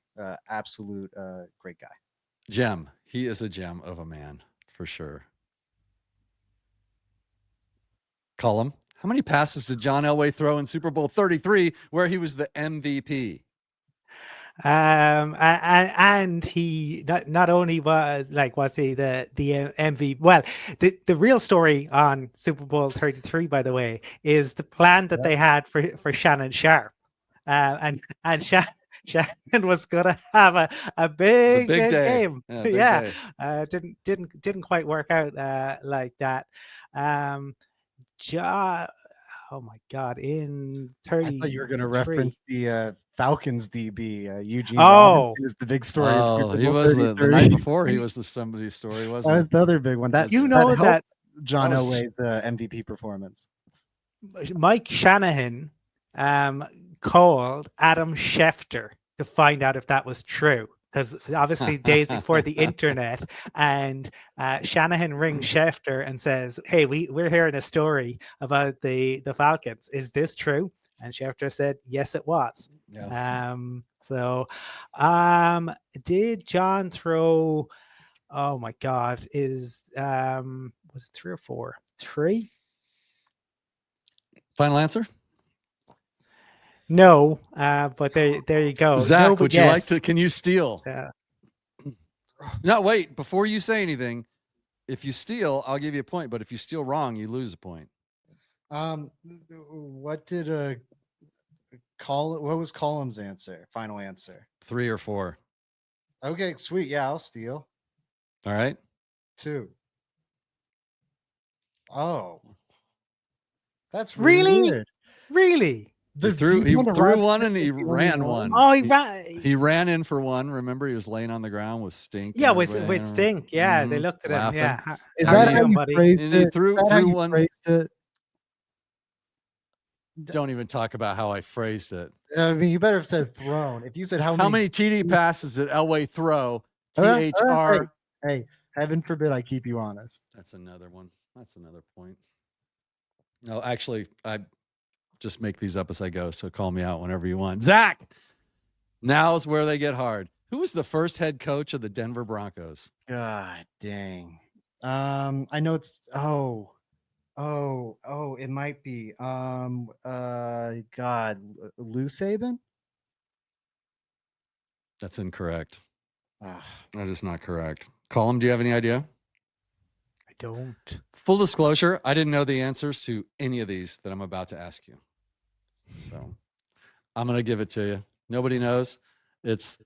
Absolute great guy. Gem. He is a gem of a man for sure. Colum, how many passes did John Elway throw in Super Bowl 33, where he was the MVP? And he not only was the MVP. Well, the real story on Super Bowl 33, by the way, is the plan that they had for Shannon Sharpe, and Shannon was gonna have a big game. Day. Didn't quite work out like that. Oh my God! In 30, I thought you were going to reference the Falcons DB Eugene. Oh, is the big story. He was the night before. He was the somebody's story, wasn't that was the other big one. That John Elway's MVP performance. Mike Shanahan called Adam Schefter to find out if that was true. Because obviously days before the internet, and Shanahan rings Schefter and says, "Hey, we're hearing a story about the Falcons. Is this true?" And Schefter said, "Yes, it was." Yeah. Did John throw? Oh my God! Was it 3 or 4? 3. Final answer? No, but there you go. Zach, would you like to? Can you steal? Yeah. No, wait. Before you say anything, if you steal, I'll give you a point. But if you steal wrong, you lose a point. What did what was Colum's answer? Final answer? 3 or 4. Okay, sweet. Yeah, I'll steal. All right. 2. Oh, that's really weird. Really? He threw one and he only ran one? one. Oh, He ran in for one. Remember, he was laying on the ground with Stink. yeah, and with everybody, Stink. Yeah, they mhm, looked at him. laughing. Yeah, Is how are that you how doing, you buddy? phrased And he it? Is that how threw you one. phrased it? Don't even talk about how I phrased it. I mean, you better have said thrown. If you said How many TD passes did Elway throw? All right, THR. Hey, heaven forbid I keep you honest. That's another one. That's another point. No, actually, I just make these up as I go. So call me out whenever you want. Zach, now's where they get hard. Who was the first head coach of the Denver Broncos? God dang. I know it's it might be God, Lou Saban. That's incorrect. Ah, That is not correct. Colum, do you have any idea? I don't. Full disclosure, I didn't know the answers to any of these that I'm about to ask you. So I'm going to give it to you. Nobody knows. It's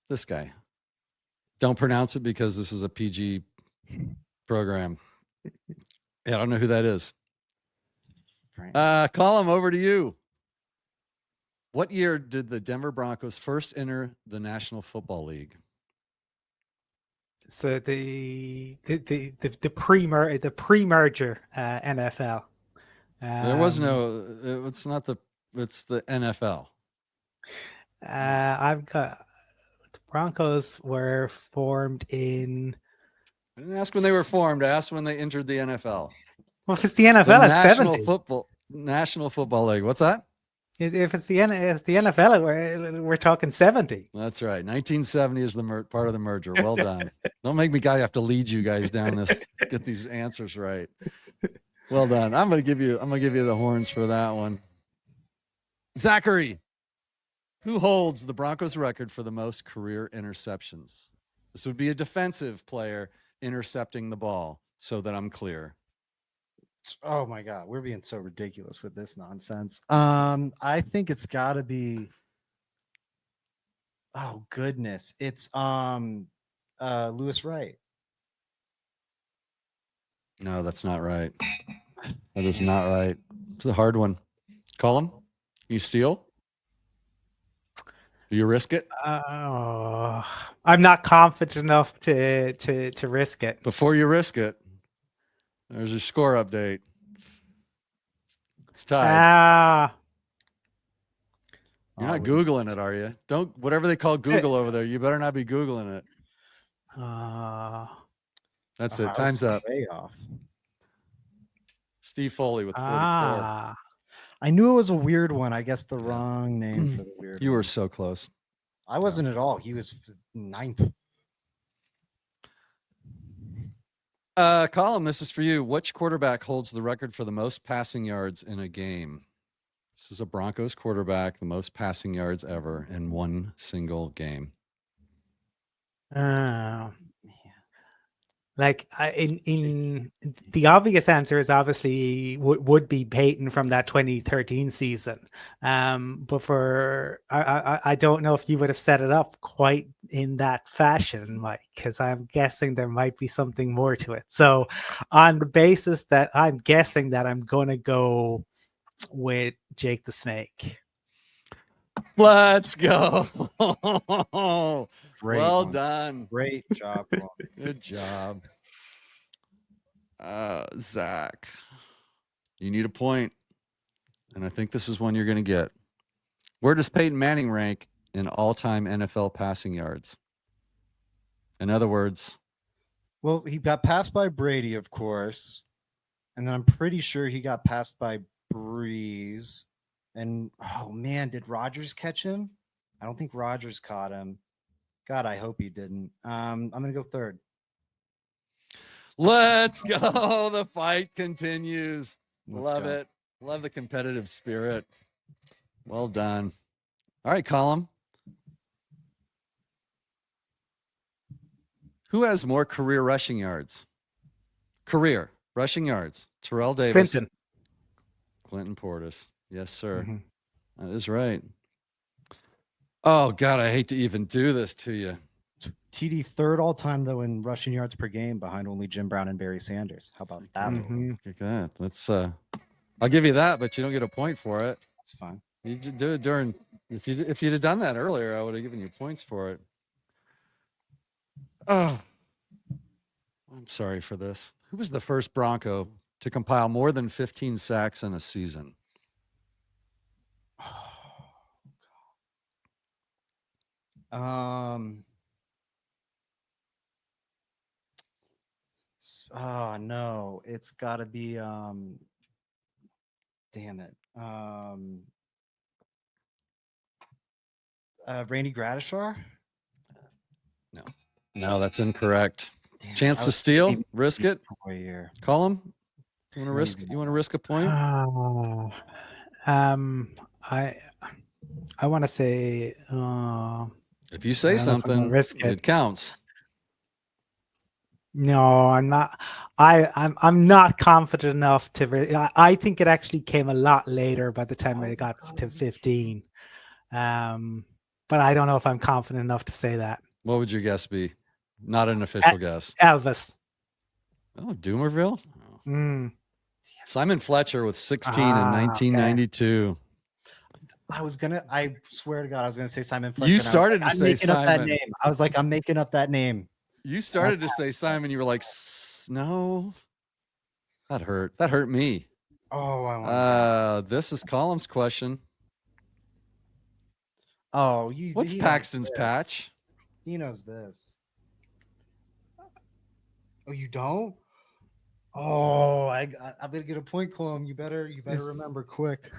this guy. Don't pronounce it because this is a PG program. Yeah, I don't know who that is. Colum, over to you. What year did the Denver Broncos first enter the National Football League? So the pre-merger NFL. There was no. It's not the. It's the NFL. I've got the Broncos were formed in. I didn't ask when they were formed. I asked when they entered the NFL. Well, if it's the NFL, The it's 70. National Football League. What's that? If it's the NFL, we're talking 70. That's right. 1970 is the part of the merger. Well done. Don't make me have to lead you guys down this. Get these answers right. Well done. I'm gonna give you the horns for that one. Zachary, who holds the Broncos record for the most career interceptions? This would be a defensive player intercepting the ball, so that I'm clear. oh my God, we're being so ridiculous with this nonsense. I think it's got to be. Oh goodness, it's Lewis Wright. No, that's not right. That is not right. It's a hard one. Colum, you steal? Do you risk it? I'm not confident enough to risk it. Before you risk it, there's a score update. It's tied. You're not Googling it, are you? Don't, whatever they call Google over there, you better not be Googling it. That's it. Time's up. Way off. Steve Foley with 44. I knew it was a weird one. I guess the wrong name for the weird You one. were so close. I wasn't at all. He was ninth. Colin, this is for you. Which quarterback holds the record for the most passing yards in a game? This is a Broncos quarterback, the most passing yards ever in one single game. Like in the obvious answer is obviously would be Peyton from that 2013 season. But for I don't know if you would have set it up quite in that fashion, Mike, because I'm guessing there might be something more to it. So on the basis that I'm guessing that, I'm going to go with Jake the Snake. Let's go. Great well one. done. Great job. Good job. Zach, you need a point, and I think this is one you're going to get. Where does Peyton Manning rank in all-time NFL passing yards? In other words, Well, he got passed by Brady, of course, and then I'm pretty sure he got passed by Breeze. And oh man, did Rodgers catch him? I don't think Rodgers caught him. God, I hope he didn't. I'm gonna go third. let's go. The fight continues. Love go. it. Love the competitive spirit. Well done. All right, Colum. Who has more career rushing yards? Career rushing yards. Terrell Davis. Clinton Portis. Yes, sir. Mm-hmm. That is right. Oh, God, I hate to even do this to you. TD third all time, though, in rushing yards per game behind only Jim Brown and Barry Sanders. How about that? Look at that. Let's, I'll give you that, but you don't get a point for it. It's fine. You do it during. If you'd have done that earlier, I would have given you points for it. Oh, I'm sorry for this. Who was the first Bronco to compile more than 15 sacks in a season? Oh no, it's got to be damn it. Randy Gradishar? No, that's incorrect. Damn, Chance I to was steal, thinking risk it. for a year. Column. You want to risk? Maybe You want to risk a point? Oh, I want to say. If you I say don't know if I'm gonna something, risk it. it counts. No, I'm not. I'm not confident enough to. I think it actually came a lot later by the time I got to 15. But I don't know if I'm confident enough to say that. What would your guess be? Not an official guess. Elvis. Oh, Doomerville. Mm. Simon Fletcher with 16 in Okay. 1992. I swear to God, I was gonna say Simon Fletcher. You and I was started like, to I'm say making up that Simon. name. I was like, I'm making up that name. You started to say Simon. You were like, no. That hurt. That hurt me. Oh, I want This is Column's question. Oh, What's he knows Paxton's this. patch? He knows this. Oh, you don't? Oh, I'm gonna get a point, Colum. You better remember quick.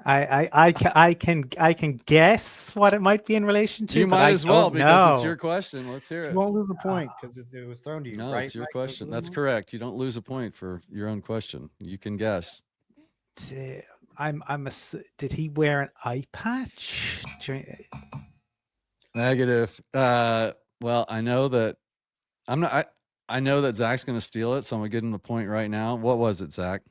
I can guess what it might be in relation to. You but might I as well don't because it's know. your question. Let's hear You it. won't lose a point because it was thrown to you, No, right? it's your Mike? question. That's correct. You don't lose a point for your own question. You can guess. Did he wear an eye patch? Negative. Well, I know that I'm not. I know that Zach's going to steal it, so I'm going to give him the point right now. What was it, Zach?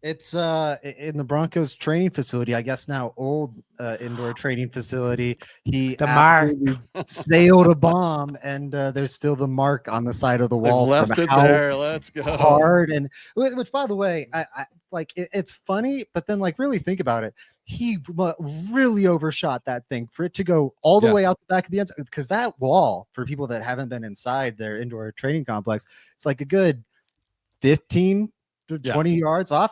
It's in the Broncos training facility, I guess now old indoor training facility. He The mark. absolutely sailed a bomb, and there's still the mark on the side of the They've wall. left from it how there. Let's go. hard, and which, by the way, I like it's funny, but then like really think about it. He really overshot that thing for it to go all the Yeah. way out the back of the end, because that wall, for people that haven't been inside their indoor training complex, it's like a good 15 to 20 yards off,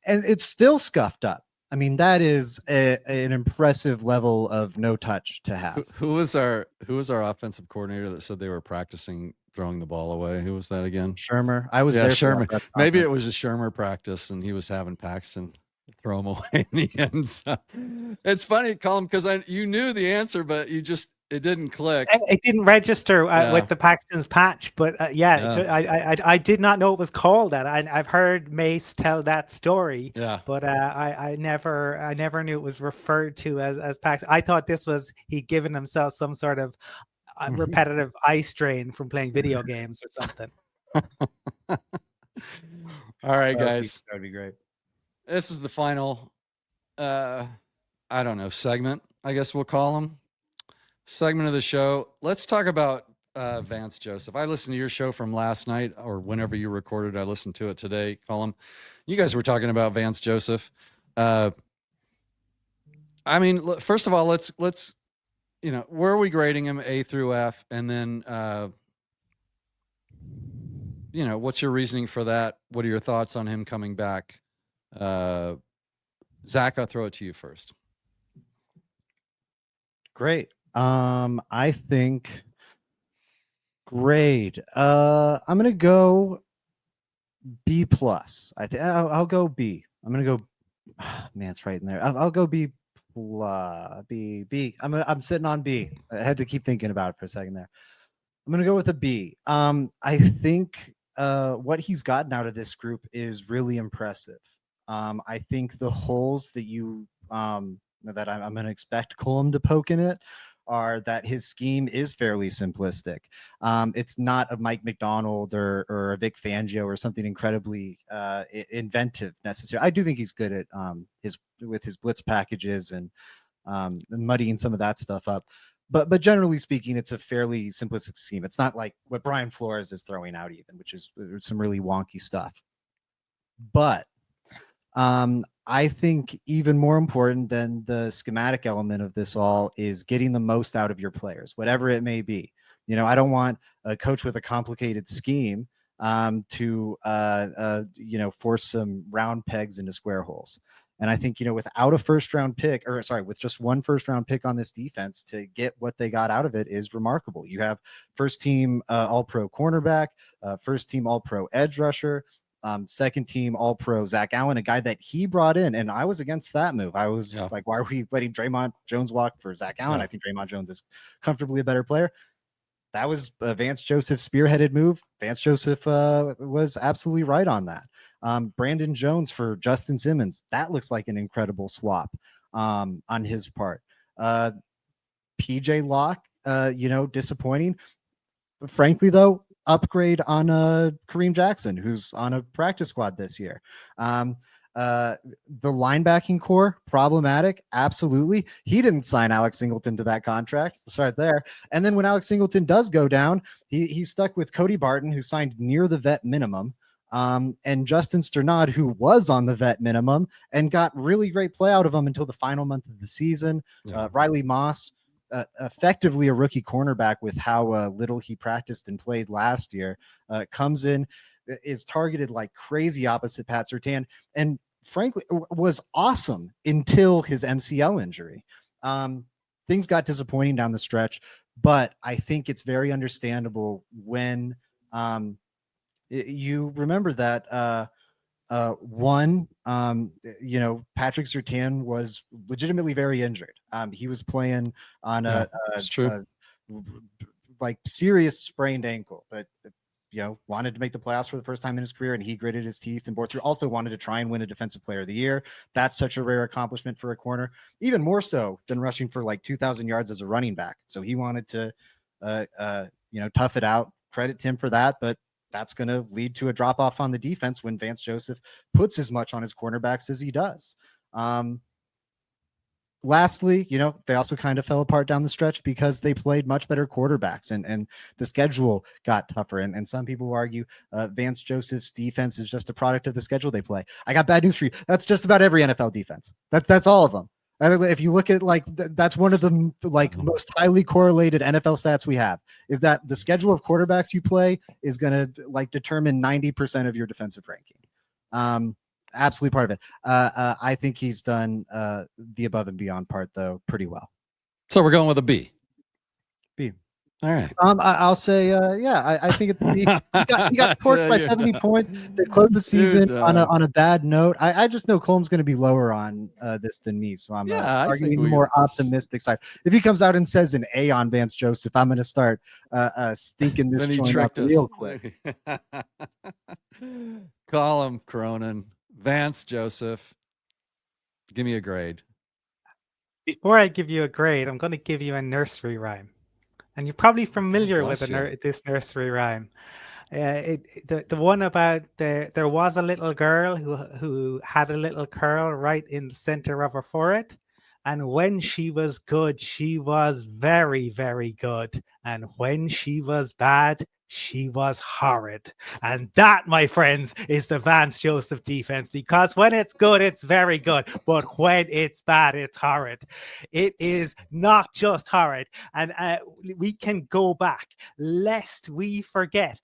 and it's still scuffed up. I mean, that is an impressive level of no touch to have. Who was our offensive coordinator that said they were practicing throwing the ball away? Who was that again? Shermer. I was Yeah, there. for Shermer. that press Maybe it conference. was a Shermer practice, and he was having Paxton throw him away in the end zone. It's funny, Colin, because you knew the answer, but it didn't click. It didn't register with the Paxton's patch, but I did not know it was called that. I've heard Mace tell that story, but I never knew it was referred to as Paxton. I thought this was he'd given himself some sort of repetitive eye strain from playing video games or something. All right, guys. That would be great. This is the final, I don't know, segment, I guess we'll call them. Segment of the show. Let's talk about Vance Joseph. I listened to your show from last night, or whenever you recorded. I listened to it today, Colin. You guys were talking about Vance Joseph. I mean, first of all, let's where are we grading him, A through F? And then, what's your reasoning for that? What are your thoughts on him coming back? Zach, I'll throw it to you first. Great. I think grade. I'm gonna go B plus. I think I'll go B. I'm gonna go. Man, it's right in there. I'll go B. B. I'm sitting on B. I had to keep thinking about it for a second there. I'm gonna go with a B. I think what he's gotten out of this group is really impressive. I think the holes that that I'm going to expect Colum to poke in it are that his scheme is fairly simplistic. It's not a Mike McDonald or a Vic Fangio or something incredibly inventive necessarily. I do think he's good at with his blitz packages and muddying some of that stuff up. But generally speaking, it's a fairly simplistic scheme. It's not like what Brian Flores is throwing out even, which is some really wonky stuff. But I think even more important than the schematic element of this all is getting the most out of your players, whatever it may be. I don't want a coach with a complicated scheme to force some round pegs into square holes. And I think, without a first round pick, or sorry, with just one first round pick on this defense, to get what they got out of it is remarkable. You have first team all pro cornerback, first team all pro edge rusher, second team all pro Zach Allen, a guy that he brought in. And I was against that move. I was like, why are we letting Draymond Jones walk for Zach Allen? I think Draymond Jones is comfortably a better player. That was Vance Joseph's spearheaded move. Vance Joseph was absolutely right on that. Brandon Jones for Justin Simmons. That looks like an incredible swap on his part. PJ Locke, disappointing. Frankly, though, upgrade on Kareem Jackson, who's on a practice squad this year. The linebacking core, problematic. Absolutely. He didn't sign Alex Singleton to that contract. Start there. And then when Alex Singleton does go down, he's stuck with Cody Barton, who signed near the vet minimum. And Justin Sternad, who was on the vet minimum and got really great play out of him until the final month of the season. Riley Moss, effectively a rookie cornerback with how little he practiced and played last year, comes in, is targeted like crazy opposite Pat Surtain, and frankly was awesome until his MCL injury. Things got disappointing down the stretch, but I think it's very understandable when you remember that Patrick Surtain was legitimately very injured. He was playing on a serious sprained ankle, but wanted to make the playoffs for the first time in his career, and he gritted his teeth and bore through. Also wanted to try and win a Defensive Player of the Year. That's such a rare accomplishment for a corner, even more so than rushing for like 2,000 yards as a running back. So he wanted to, tough it out. Credit to him for that, but that's going to lead to a drop off on the defense when Vance Joseph puts as much on his cornerbacks as he does. Lastly, they also kind of fell apart down the stretch because they played much better quarterbacks and the schedule got tougher. And some people argue Vance Joseph's defense is just a product of the schedule they play. I got bad news for you. That's just about every NFL defense. That's all of them. If you look at that's one of the most highly correlated NFL stats we have, is that the schedule of quarterbacks you play is going to determine 90% of your defensive ranking. Absolutely part of it. I think he's done the above and beyond part though pretty well. So we're going with a B. B. All right. I'll say I think it's B. He got torched by 70 points. They closed the season on a bad note. I just know Colum's going to be lower on this than me, so I'm arguing the more optimistic side. If he comes out and says an A on Vance Joseph, I'm going to start stinking this joint up real quick. Colum Cronin, Vance Joseph. Give me a grade. Before I give you a grade, I'm going to give you a nursery rhyme. And you're probably familiar with this nursery rhyme. The one about there was a little girl who had a little curl right in the center of her forehead. And when she was good, she was very, very good. And when she was bad, she was horrid. And that, my friends, is the Vance Joseph defense, because when it's good, it's very good. But when it's bad, it's horrid. It is not just horrid. And we can go back, lest we forget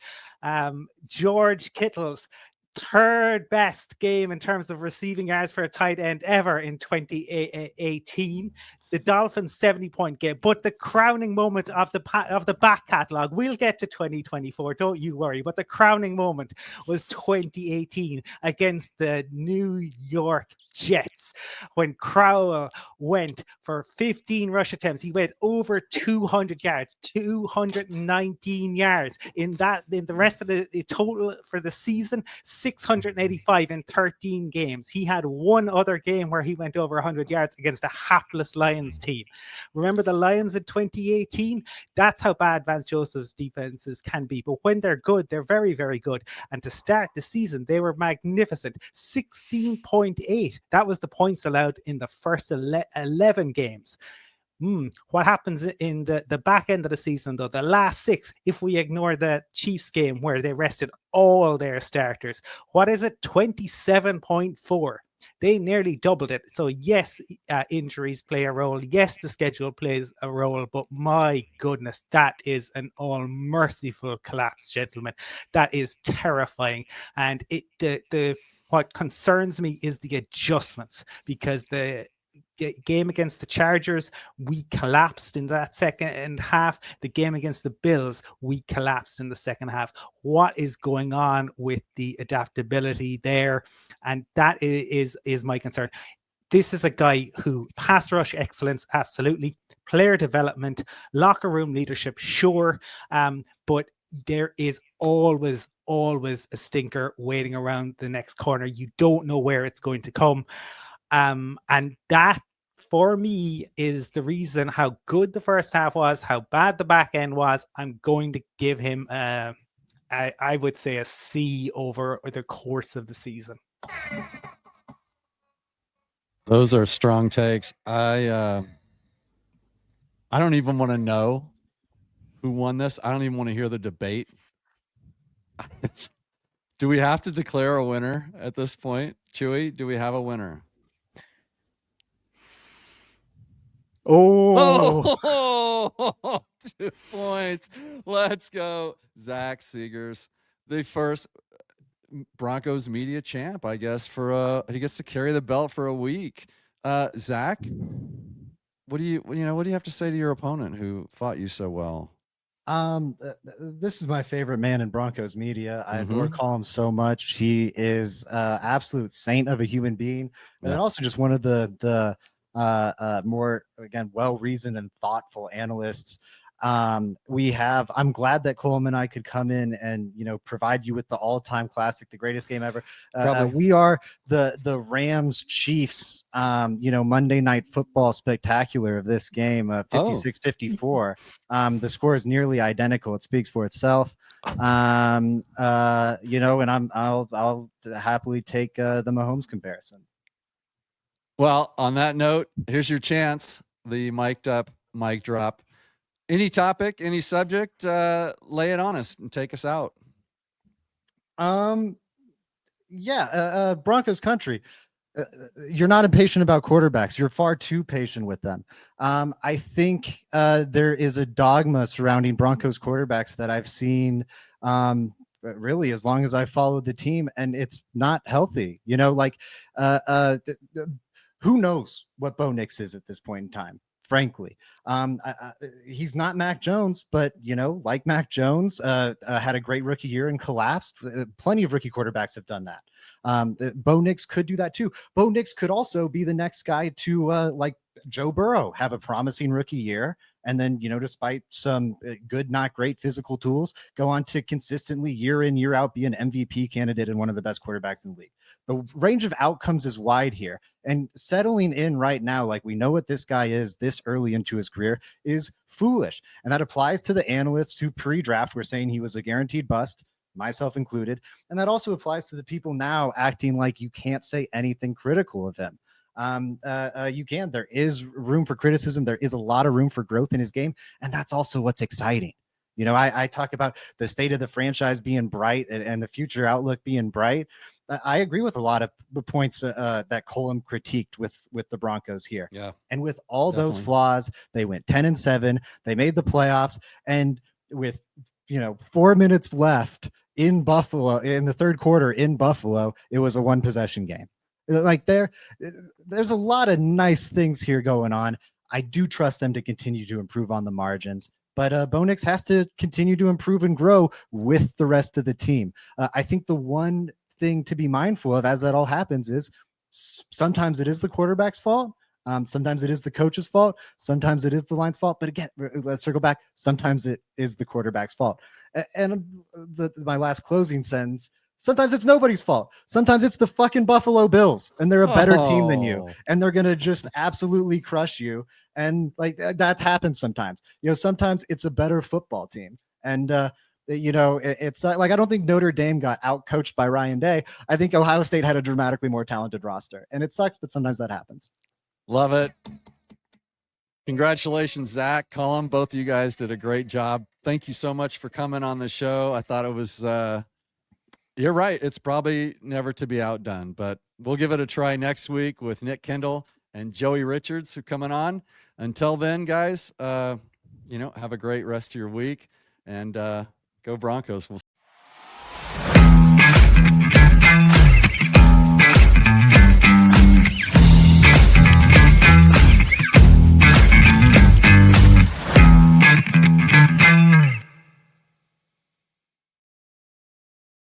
George Kittle's third best game in terms of receiving yards for a tight end ever in 2018. The Dolphins' 70-point game, but the crowning moment of the back catalog, we'll get to 2024, don't you worry, but the crowning moment was 2018 against the New York Jets, when Crowell went for 15 rush attempts. He went over 200 yards, 219 yards. In the rest of the total for the season, 685 in 13 games. He had one other game where he went over 100 yards against a hapless Lions team. Remember the Lions in 2018? That's how bad Vance Joseph's defenses can be. But when they're good, they're very, very good. And to start the season, they were magnificent. 16.8. That was the points allowed in the first 11 games. What happens in the back end of the season, though? The last 6, if we ignore the Chiefs game where they rested all their starters, what is it? 27.4. they nearly doubled it. So yes, injuries play a role. Yes, the schedule plays a role, but my goodness, that is an all merciful collapse, gentlemen. That is terrifying. And the what concerns me is the adjustments, because the game against the Chargers, we collapsed in that second half. The game against the Bills, we collapsed in the second half. What is going on with the adaptability there? And that is my concern. This is a guy who pass rush excellence, absolutely. Player development, locker room leadership, sure. But there is always a stinker waiting around the next corner. You don't know where it's going to come. And that, for me, is the reason how good the first half was, how bad the back end was. I'm going to give him, I would say, a C over the course of the season. Those are strong takes. I don't even want to know who won this. I don't even want to hear the debate. Do we have to declare a winner at this point? Chewy, do we have a winner? Oh, 2 points. Let's go. Zach Segars, the first Broncos media champ, I guess, he gets to carry the belt for a week. Zach, what do you have to say to your opponent who fought you so well? This is my favorite man in Broncos media. I adore Colum so much. He is absolute saint of a human being, and then also just one of the more, again, well-reasoned and thoughtful analysts. I'm glad that Coleman and I could come in and, provide you with the all-time classic, the greatest game ever. We are the Rams Chiefs, Monday Night Football spectacular of this game, 56-54. The score is nearly identical. It speaks for itself. And I'll happily take the Mahomes comparison. Well, on that note, here's your chance. The mic'd up mic drop. Any topic, any subject, lay it on us and take us out. Broncos country. You're not impatient about quarterbacks. You're far too patient with them. I think there is a dogma surrounding Broncos quarterbacks that I've seen really as long as I followed the team, and it's not healthy. Who knows what Bo Nix is at this point in time? Frankly, he's not Mac Jones, but like Mac Jones, had a great rookie year and collapsed. Plenty of rookie quarterbacks have done that. Bo Nix could do that too. Bo Nix could also be the next guy to like Joe Burrow, have a promising rookie year, and then despite some good, not great physical tools, go on to consistently year in, year out be an MVP candidate and one of the best quarterbacks in the league. The range of outcomes is wide here, and settling in right now, like we know what this guy is this early into his career, is foolish. And that applies to the analysts who pre-draft were saying he was a guaranteed bust, myself included. And that also applies to the people now acting like you can't say anything critical of him. You can. There is room for criticism. There is a lot of room for growth in his game, and that's also what's exciting. I talk about the state of the franchise being bright and the future outlook being bright. I agree with a lot of the points that Colum critiqued with the Broncos here. Yeah. And with all those flaws, they went 10-7. They made the playoffs. And with, 4 minutes left in Buffalo, in the third quarter in Buffalo, it was a 1-possession game. Like there's a lot of nice things here going on. I do trust them to continue to improve on the margins. But Bo Nix has to continue to improve and grow with the rest of the team. I think the one thing to be mindful of as that all happens is sometimes it is the quarterback's fault. Sometimes it is the coach's fault. Sometimes it is the line's fault. But again, let's circle back. Sometimes it is the quarterback's fault. And my last closing sentence, sometimes it's nobody's fault. Sometimes it's the fucking Buffalo Bills, and they're a better team than you, and they're going to just absolutely crush you. And like that happens sometimes. Sometimes it's a better football team. And it's like I don't think Notre Dame got outcoached by Ryan Day. I think Ohio State had a dramatically more talented roster, and it sucks, but sometimes that happens. Love it. Congratulations, Zach, Colum. Both of you guys did a great job. Thank you so much for coming on the show. I thought it was You're right. It's probably never to be outdone, but we'll give it a try next week with Nick Kendell and Joey Richards who are coming on. Until then, guys, have a great rest of your week, and go Broncos. We'll